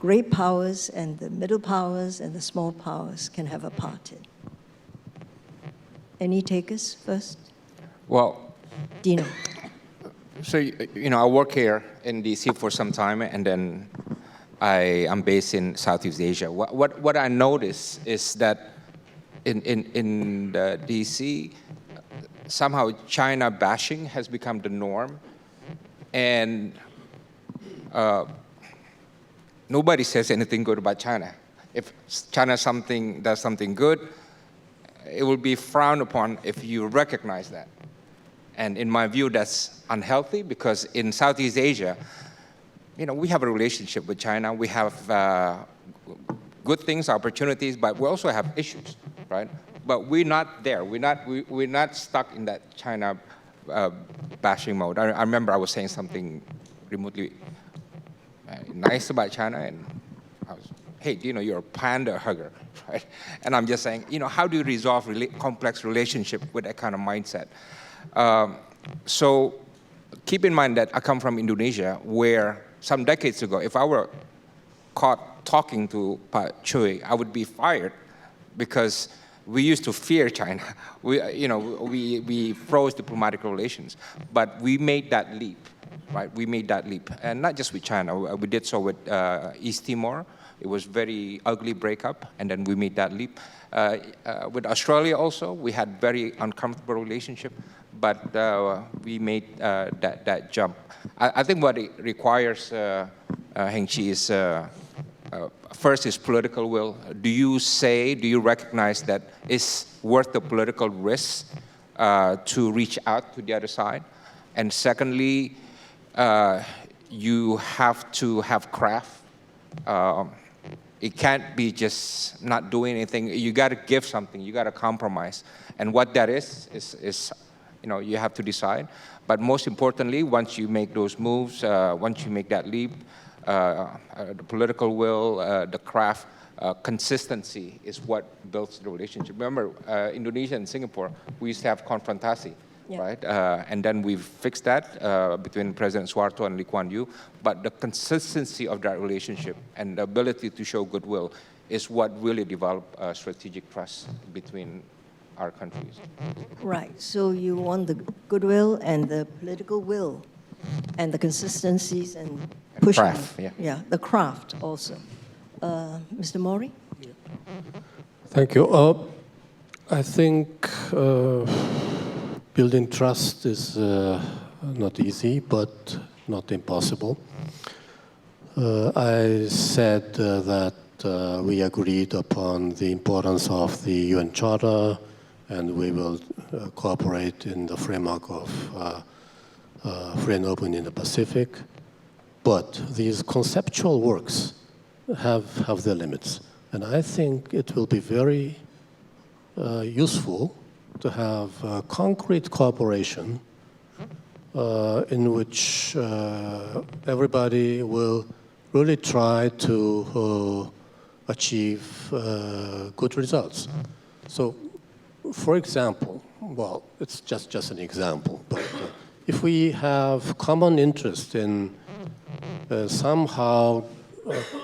great powers and the middle powers and the small powers can have a part in? Any takers first? Well, Dino. so, you know, I work here in DC for some time, and then I'm based in Southeast Asia. What I notice is that in the DC, somehow China bashing has become the norm, and nobody says anything good about China. If China does something good, it will be frowned upon if you recognize that. And in my view, that's unhealthy, because in Southeast Asia, you know, we have a relationship with China. We have good things, opportunities, but we also have issues, right? But we're not there. We're not stuck in that China bashing mode. I remember I was saying something remotely nice about China, and I was, hey, Dino, you're a panda hugger, right? And I'm just saying, you know, how do you resolve complex relationship with that kind of mindset? So keep in mind that I come from Indonesia, where some decades ago, if I were caught talking to Cui, I would be fired, because we used to fear China. We froze diplomatic relations, but we made that leap, right? We made that leap, and not just with China. We did so with East Timor. It was very ugly breakup, and then we made that leap. With Australia also, we had very uncomfortable relationship, but we made that jump. I think what it requires, Heng Chee, is first is political will. Do you recognize that it's worth the political risk to reach out to the other side? And secondly, you have to have craft It can't be just not doing anything. You got to give something. You got to compromise. And what that is you have to decide. But most importantly, once you make those moves, once you make that leap, the political will, the craft, consistency is what builds the relationship. Remember, Indonesia and Singapore, we used to have confrontasi, right? And then we fixed that between President Suharto and Lee Kuan Yew. But the consistency of that relationship and the ability to show goodwill is what really developed strategic trust between our countries. Right, so you want the goodwill and the political will and the consistencies and pushing. Craft, yeah, the craft also. Mr. Mori? Thank you. I think building trust is not easy, but not impossible. I said that we agreed upon the importance of the UN Charter, and we will cooperate in the framework of free and open in the Pacific. But these conceptual works have their limits. And I think it will be very useful to have concrete cooperation in which everybody will really try to achieve good results. So, for example, well, it's just an example, but if we have common interest in somehow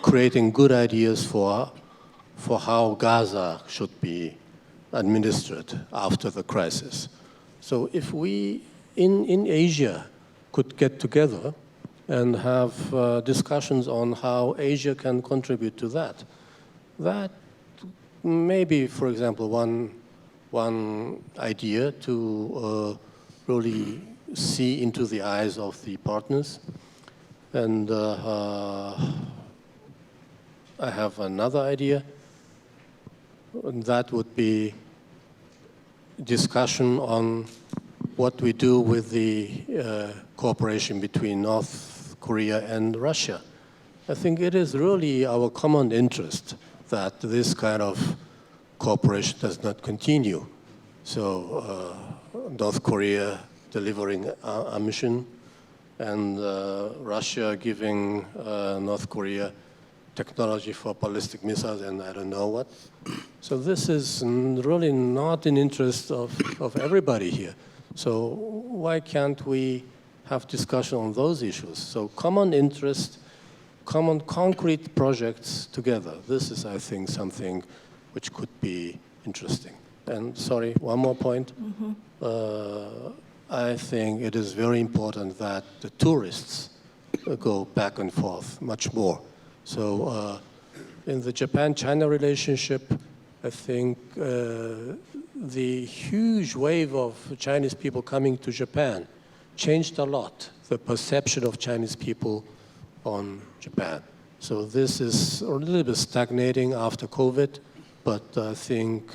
creating good ideas for how Gaza should be administered after the crisis. So if we in Asia could get together and have discussions on how Asia can contribute to that, that may be, for example, one idea to really see into the eyes of the partners. And I have another idea, and that would be discussion on what we do with the cooperation between North Korea and Russia. I think it is really our common interest that this kind of cooperation does not continue. So North Korea delivering ammunition and Russia giving North Korea technology for ballistic missiles and I don't know what. So this is really not in interest of everybody here. So why can't we have discussion on those issues? So common interest, common concrete projects together. This is, I think, something which could be interesting. And sorry, one more point. I think it is very important that the tourists go back and forth much more. So in the Japan-China relationship, I think the huge wave of Chinese people coming to Japan changed a lot the perception of Chinese people on Japan. So this is a little bit stagnating after COVID, but I think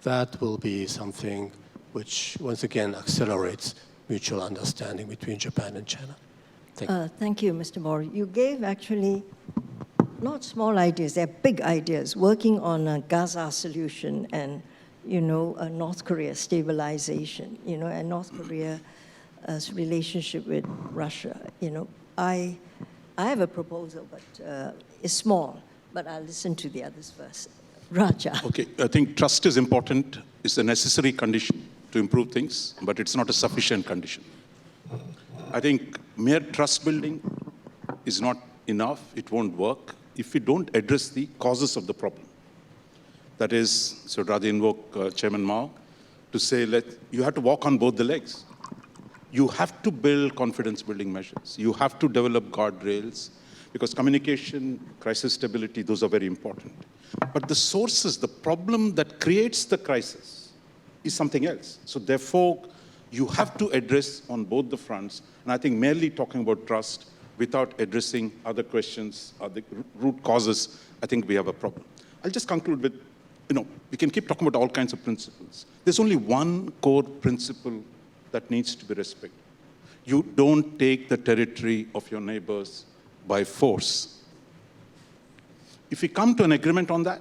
that will be something which, once again, accelerates mutual understanding between Japan and China. Thank you. Thank you, Mr. Mori. You gave actually not small ideas, they're big ideas, working on a Gaza solution and, a North Korea stabilization, and North Korea's relationship with Russia. I have a proposal, but it's small, but I'll listen to the others first. Raja. Okay, I think trust is important. It's a necessary condition to improve things, but it's not a sufficient condition. I think mere trust building is not enough. It won't work if we don't address the causes of the problem. That is, so rather invoke Chairman Mao to say, you have to walk on both the legs. You have to build confidence building measures. You have to develop guardrails because communication, crisis stability, those are very important. But the sources, the problem that creates the crisis is something else. So therefore, you have to address on both the fronts. And I think merely talking about trust without addressing other questions, the root causes, I think we have a problem. I'll just conclude with, we can keep talking about all kinds of principles. There's only one core principle that needs to be respected. You don't take the territory of your neighbors by force. if we come to an agreement on that,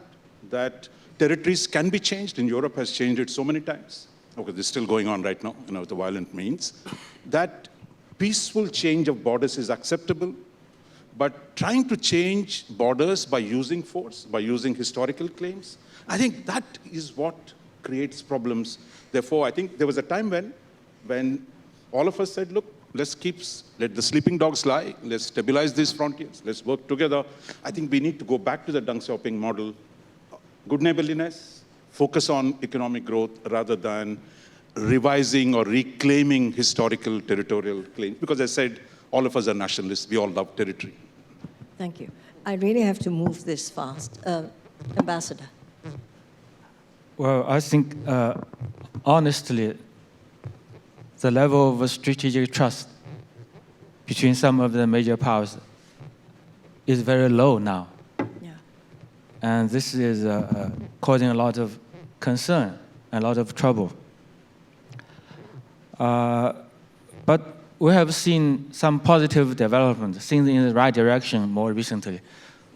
that territories can be changed, and Europe has changed it so many times. Okay, this is still going on right now, the violent means. That peaceful change of borders is acceptable, but trying to change borders by using force, by using historical claims, I think that is what creates problems. Therefore, I think there was a time when all of us said, look, let the sleeping dogs lie, let's stabilize these frontiers, let's work together. I think we need to go back to the Deng Xiaoping model. Good neighborliness, focus on economic growth rather than revising or reclaiming historical territorial claims. Because as I said, all of us are nationalists, we all love territory. Thank you. I really have to move this fast. Ambassador. Well, I think, honestly, the level of strategic trust between some of the major powers is very low now. Yeah. And this is causing a lot of concern, a lot of trouble. But we have seen some positive development, things in the right direction more recently.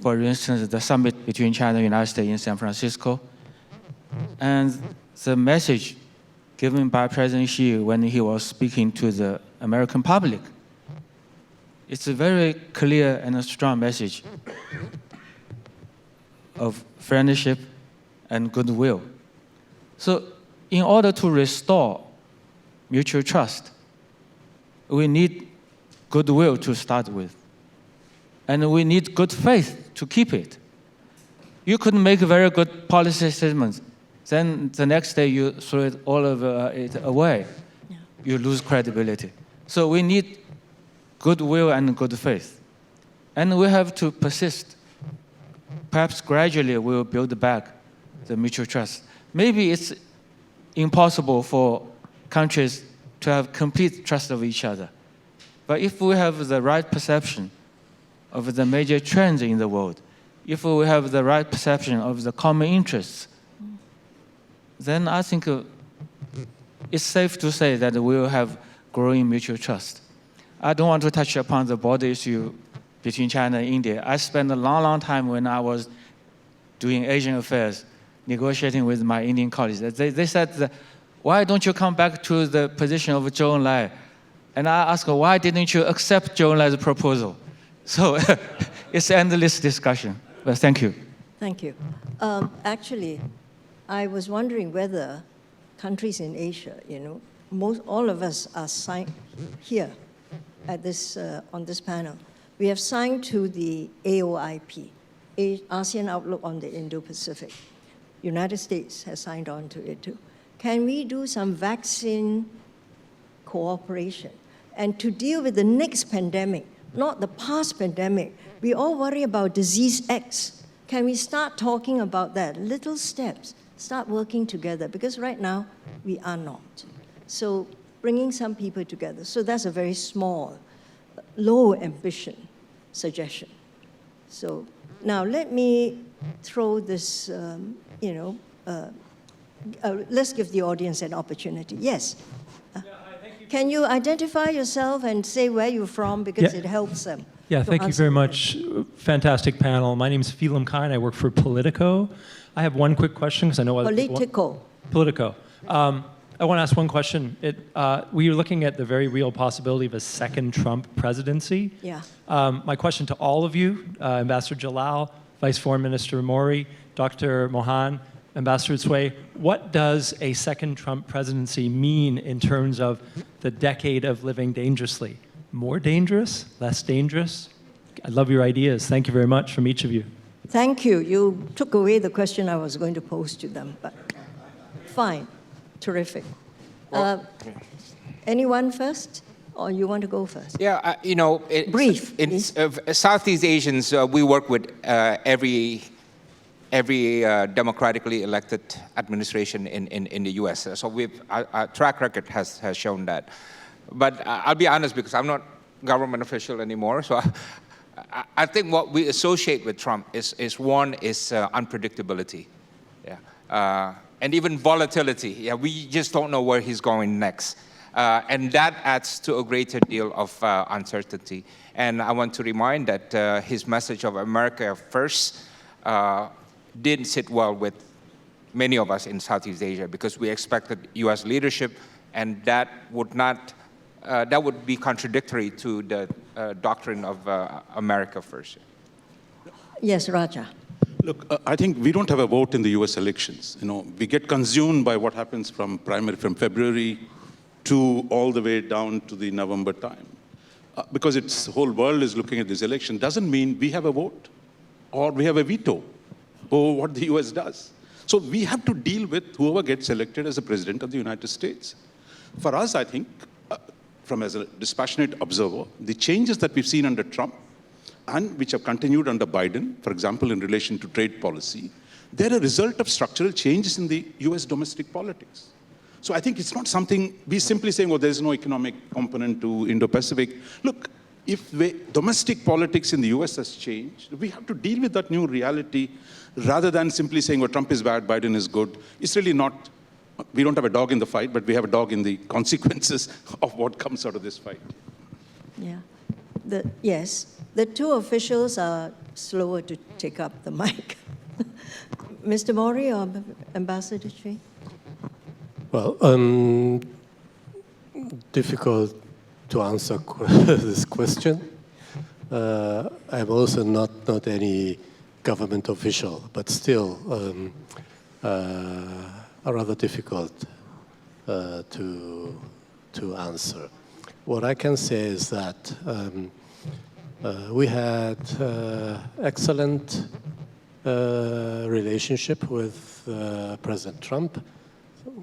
For instance, the summit between China and the United States in San Francisco. And the message given by President Xi when he was speaking to the American public, it's a very clear and a strong message of friendship and goodwill. So in order to restore mutual trust, we need goodwill to start with. And we need good faith to keep it. You could make very good policy statements, then the next day you throw it all of it away. Yeah. You lose credibility. So we need goodwill and good faith. And we have to persist. Perhaps gradually we'll build back the mutual trust. Maybe it's impossible for countries to have complete trust of each other. But if we have the right perception of the major trends in the world, if we have the right perception of the common interests, then I think it's safe to say that we will have growing mutual trust. I don't want to touch upon the border issue between China and India. I spent a long, long time when I was doing Asian affairs, negotiating with my Indian colleagues. They said, why don't you come back to the position of Zhou Enlai? And I asked, why didn't you accept Zhou Enlai's proposal? So it's endless discussion. But thank you. Thank you. Actually, I was wondering whether countries in Asia, all of us are signed here at this, on this panel. We have signed to the AOIP, ASEAN Outlook on the Indo-Pacific. United States has signed on to it too. Can we do some vaccine cooperation? And to deal with the next pandemic, not the past pandemic, we all worry about disease X. Can we start talking about that? Little steps, start working together, because right now we are not. So bringing some people together. So that's a very small, low ambition suggestion. So now let me throw this, let's give the audience an opportunity. Yes. Can you identify yourself and say where you're from, because it helps them? Yeah, thank you very much. Fantastic panel. My name is Phelim Khan. I work for Politico. I have one quick question, because I know other people... Politico. I want to ask one question. We were looking at the very real possibility of a second Trump presidency. Yeah. My question to all of you, Ambassador Djalal, Vice Foreign Minister Mori, Dr. Mohan, Ambassador Cui, what does a second Trump presidency mean in terms of the decade of living dangerously? More dangerous? Less dangerous? I love your ideas. Thank you very much from each of you. Thank you. You took away the question I was going to pose to them, but fine. Terrific. Anyone first? Or you want to go first? Yeah, brief. Southeast Asians, we work with every democratically elected administration in the U.S. So our track record has shown that. But I'll be honest, because I'm not government official anymore. So I think what we associate with Trump is unpredictability, and even volatility. Yeah, we just don't know where he's going next. And that adds to a greater deal of uncertainty. And I want to remind that his message of America first didn't sit well with many of us in Southeast Asia because we expected U.S. leadership, and that would be contradictory to the doctrine of America first. Yes, Raja. Look, I think we don't have a vote in the U.S. elections. We get consumed by what happens from February to all the way down to the November time. Because the whole world is looking at this election doesn't mean we have a vote or we have a veto over what the U.S. does. So we have to deal with whoever gets elected as the president of the United States. For us, I think, as a dispassionate observer, the changes that we've seen under Trump and which have continued under Biden, for example, in relation to trade policy, they're a result of structural changes in the U.S. domestic politics. So I think it's not something we simply saying, oh, there's no economic component to Indo-Pacific. Look, if domestic politics in the US has changed, we have to deal with that new reality rather than simply saying, oh, Trump is bad, Biden is good. It's really not, we don't have a dog in the fight, but we have a dog in the consequences of what comes out of this fight. Yeah. Yes, the two officials are slower to take up the mic. Mr. Mori or Ambassador Chee? Well, difficult to answer this question. I'm also not any government official, but still rather difficult to answer. What I can say is that we had excellent relationship with President Trump,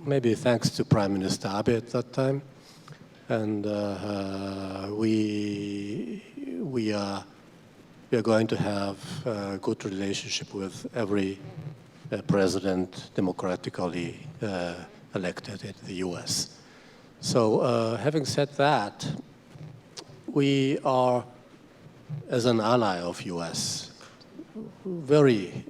maybe thanks to Prime Minister Abe at that time. And we are going to have a good relationship with every president democratically elected in the US. So having said that, we are, as an ally of US, very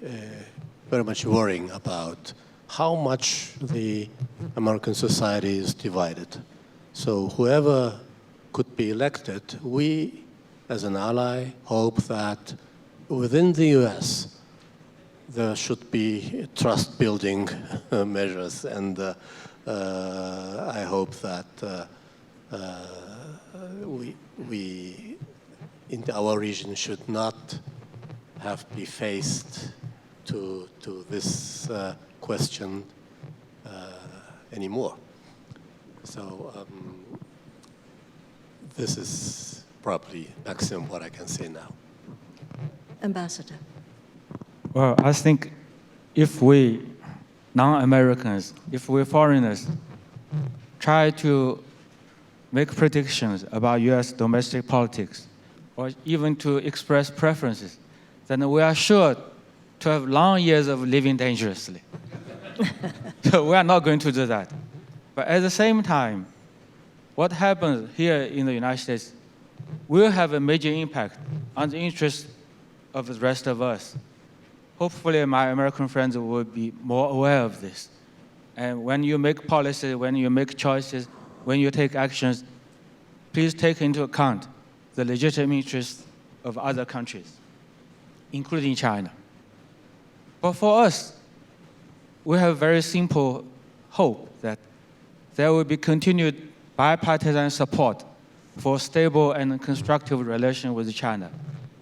much worrying about how much the American society is divided. So whoever could be elected, we, as an ally, hope that within the US, there should be trust-building measures, and I hope that we in our region should not have to be faced to this question anymore. So this is probably maximum what I can say now. Ambassador. Well, I think if we non-Americans, if we foreigners try to make predictions about US domestic politics, or even to express preferences, then we are sure to have long years of living dangerously. So we are not going to do that. But at the same time, what happens here in the United States will have a major impact on the interests of the rest of us. Hopefully, my American friends will be more aware of this. And when you make policies, when you make choices, when you take actions, please take into account the legitimate interests of other countries, including China. But for us, we have very simple hope that there will be continued bipartisan support for stable and constructive relations with China.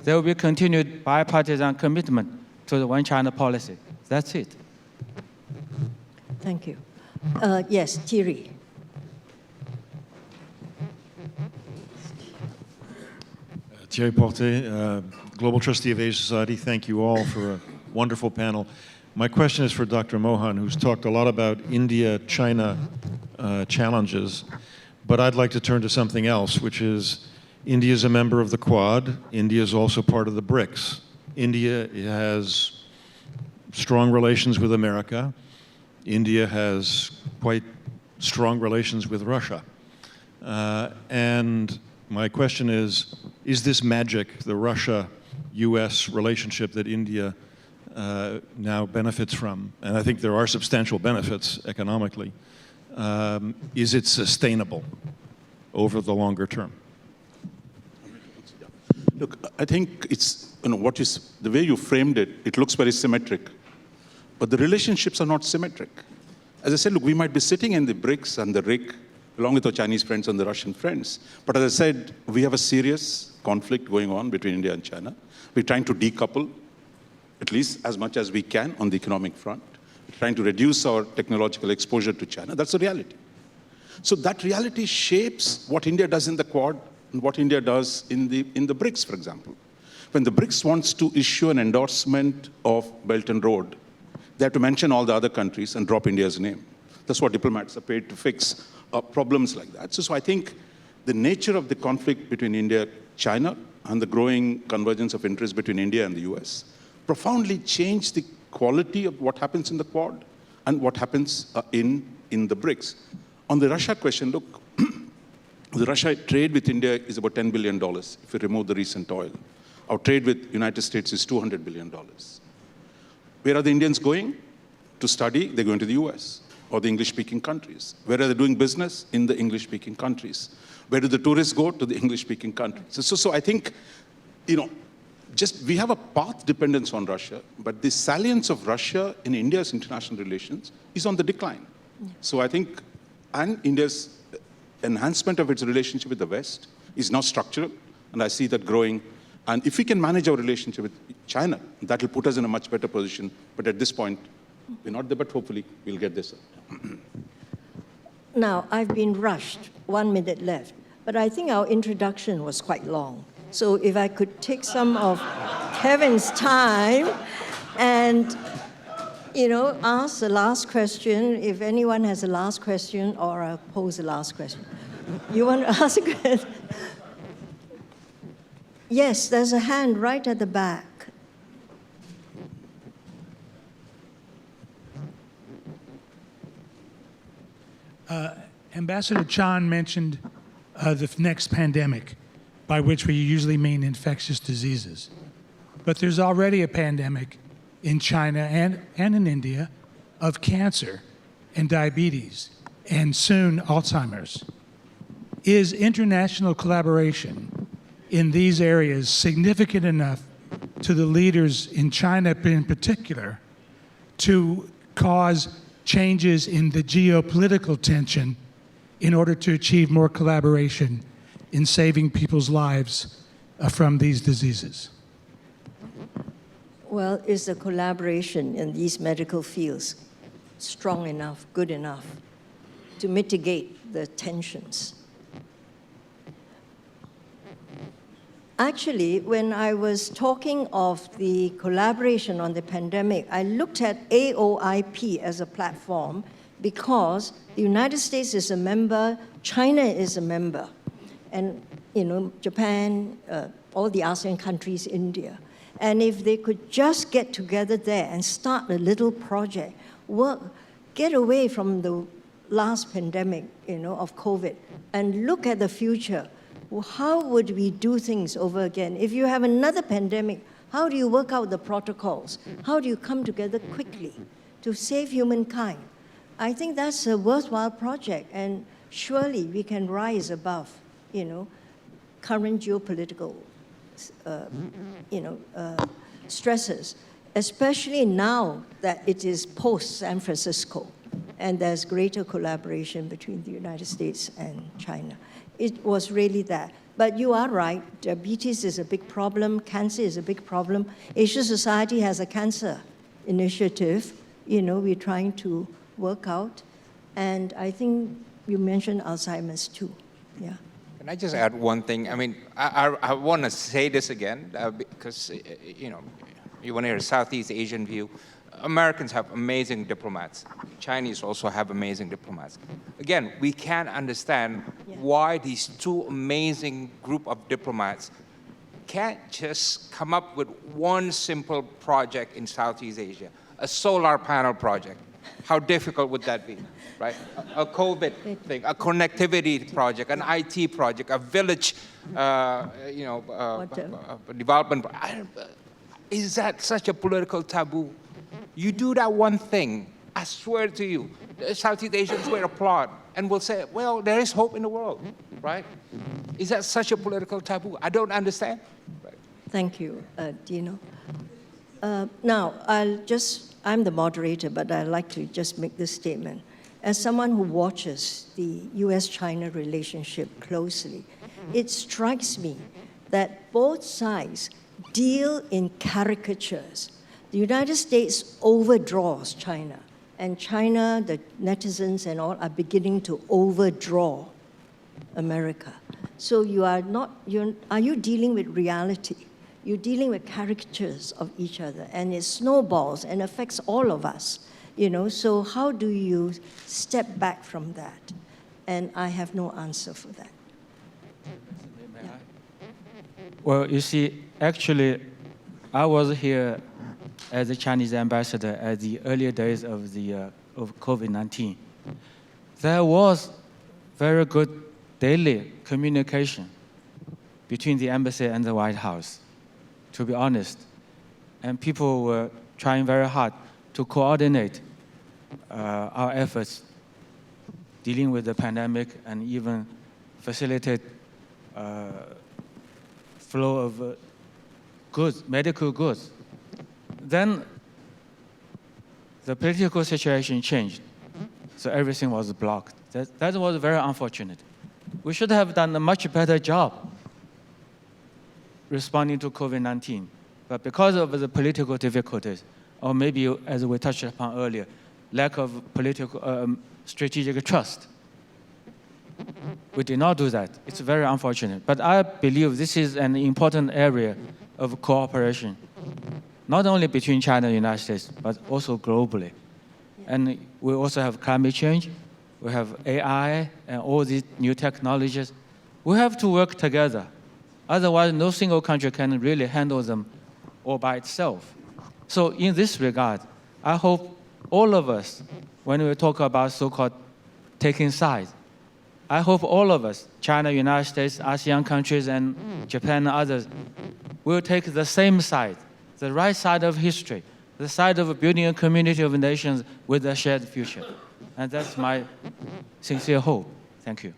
There will be continued bipartisan commitment to the One China policy. That's it. Thank you. Yes, Thierry. Thierry Porté, Global Trustee of Asia Society. Thank you all for a wonderful panel. My question is for Dr. Mohan, who's talked a lot about India-China challenges, but I'd like to turn to something else, which is India is a member of the Quad. India is also part of the BRICS. India has strong relations with America. India has quite strong relations with Russia. And my question is this magic, the Russia-US relationship that India now benefits from, and I think there are substantial benefits economically, is it sustainable over the longer term? Look, I think it's the way you framed it, it looks very symmetric. But the relationships are not symmetric. As I said, look, we might be sitting in the BRICS and the RIC, along with our Chinese friends and the Russian friends. But as I said, we have a serious conflict going on between India and China. We're trying to decouple, at least as much as we can on the economic front. We're trying to reduce our technological exposure to China. That's the reality. So that reality shapes what India does in the Quad and what India does in the BRICS, for example. When the BRICS wants to issue an endorsement of Belt and Road, they have to mention all the other countries and drop India's name. That's what diplomats are paid to fix problems like that. So I think the nature of the conflict between India, China, and the growing convergence of interest between India and the US profoundly changed the quality of what happens in the Quad and what happens in the BRICS. On the Russia question, look, the Russia trade with India is about $10 billion if you remove the recent oil. Our trade with the United States is $200 billion. Where are the Indians going? To study, they're going to the US or the English-speaking countries. Where are they doing business? In the English-speaking countries. Where do the tourists go? To the English-speaking countries. So I think, we have a path dependence on Russia, but the salience of Russia in India's international relations is on the decline. Yeah. So I think, and India's enhancement of its relationship with the West is now structural, and I see that growing. And if we can manage our relationship with China, that will put us in a much better position. But at this point, we're not there, but hopefully we'll get this. Now, I've been rushed, 1 minute left, but I think our introduction was quite long. So if I could take some of Kevin's time and, ask the last question, if anyone has a last question, or I'll pose the last question. You want to ask a question? Yes, there's a hand right at the back. Ambassador Chan mentioned the next pandemic, by which we usually mean infectious diseases. But there's already a pandemic in China and in India of cancer and diabetes, and soon Alzheimer's. Is international collaboration in these areas significant enough to the leaders in China in particular to cause changes in the geopolitical tension in order to achieve more collaboration in saving people's lives from these diseases? Well, is the collaboration in these medical fields strong enough, good enough to mitigate the tensions? Actually, when I was talking of the collaboration on the pandemic, I looked at AOIP as a platform because the United States is a member, China is a member, and Japan, all the ASEAN countries, India. And if they could just get together there and start a little project, get away from the last pandemic, of COVID, and look at the future. Well, how would we do things over again? If you have another pandemic, how do you work out the protocols? How do you come together quickly to save humankind? I think that's a worthwhile project, and surely we can rise above, current geopolitical, stresses, especially now that it is post-San Francisco, and there's greater collaboration between the United States and China. It was really that. But you are right, diabetes is a big problem, cancer is a big problem. Asia Society has a cancer initiative, we're trying to work out. And I think you mentioned Alzheimer's too, yeah. Can I just add one thing? I mean, I want to say this again, because, you want to hear a Southeast Asian view. Americans have amazing diplomats. Chinese also have amazing diplomats. Again, we can't understand why these two amazing group of diplomats can't just come up with one simple project in Southeast Asia, a solar panel project. How difficult would that be, right? A COVID thing, a connectivity project, an IT project, a village, development. Is that such a political taboo? You do that one thing, I swear to you, the Southeast Asians will applaud and will say, well, there is hope in the world, right? Is that such a political taboo? I don't understand. Right. Thank you, Dino. Now, I'm the moderator, but I'd like to just make this statement. As someone who watches the U.S. China relationship closely, it strikes me that both sides deal in caricatures. The United States overdraws China, and China, the netizens and all, are beginning to overdraw America. So are you dealing with reality? You're dealing with caricatures of each other, and it snowballs and affects all of us. So how do you step back from that? And I have no answer for that. Yeah. Well, you see, actually, I was here as a Chinese ambassador at the earlier days of of COVID-19. There was very good daily communication between the embassy and the White House, to be honest. And people were trying very hard to coordinate our efforts dealing with the pandemic and even facilitate flow of goods, medical goods. Then the political situation changed, so everything was blocked. That was very unfortunate. We should have done a much better job responding to COVID-19, but because of the political difficulties, or maybe, as we touched upon earlier, lack of political strategic trust, we did not do that. It's very unfortunate. But I believe this is an important area of cooperation, not only between China and the United States, but also globally. And we also have climate change, we have AI, and all these new technologies. We have to work together. Otherwise, no single country can really handle them all by itself. So in this regard, I hope all of us, when we talk about so-called taking sides, I hope all of us, China, United States, ASEAN countries, and Japan and others, will take the same side, the right side of history, the side of building a community of nations with a shared future. And that's my sincere hope. Thank you.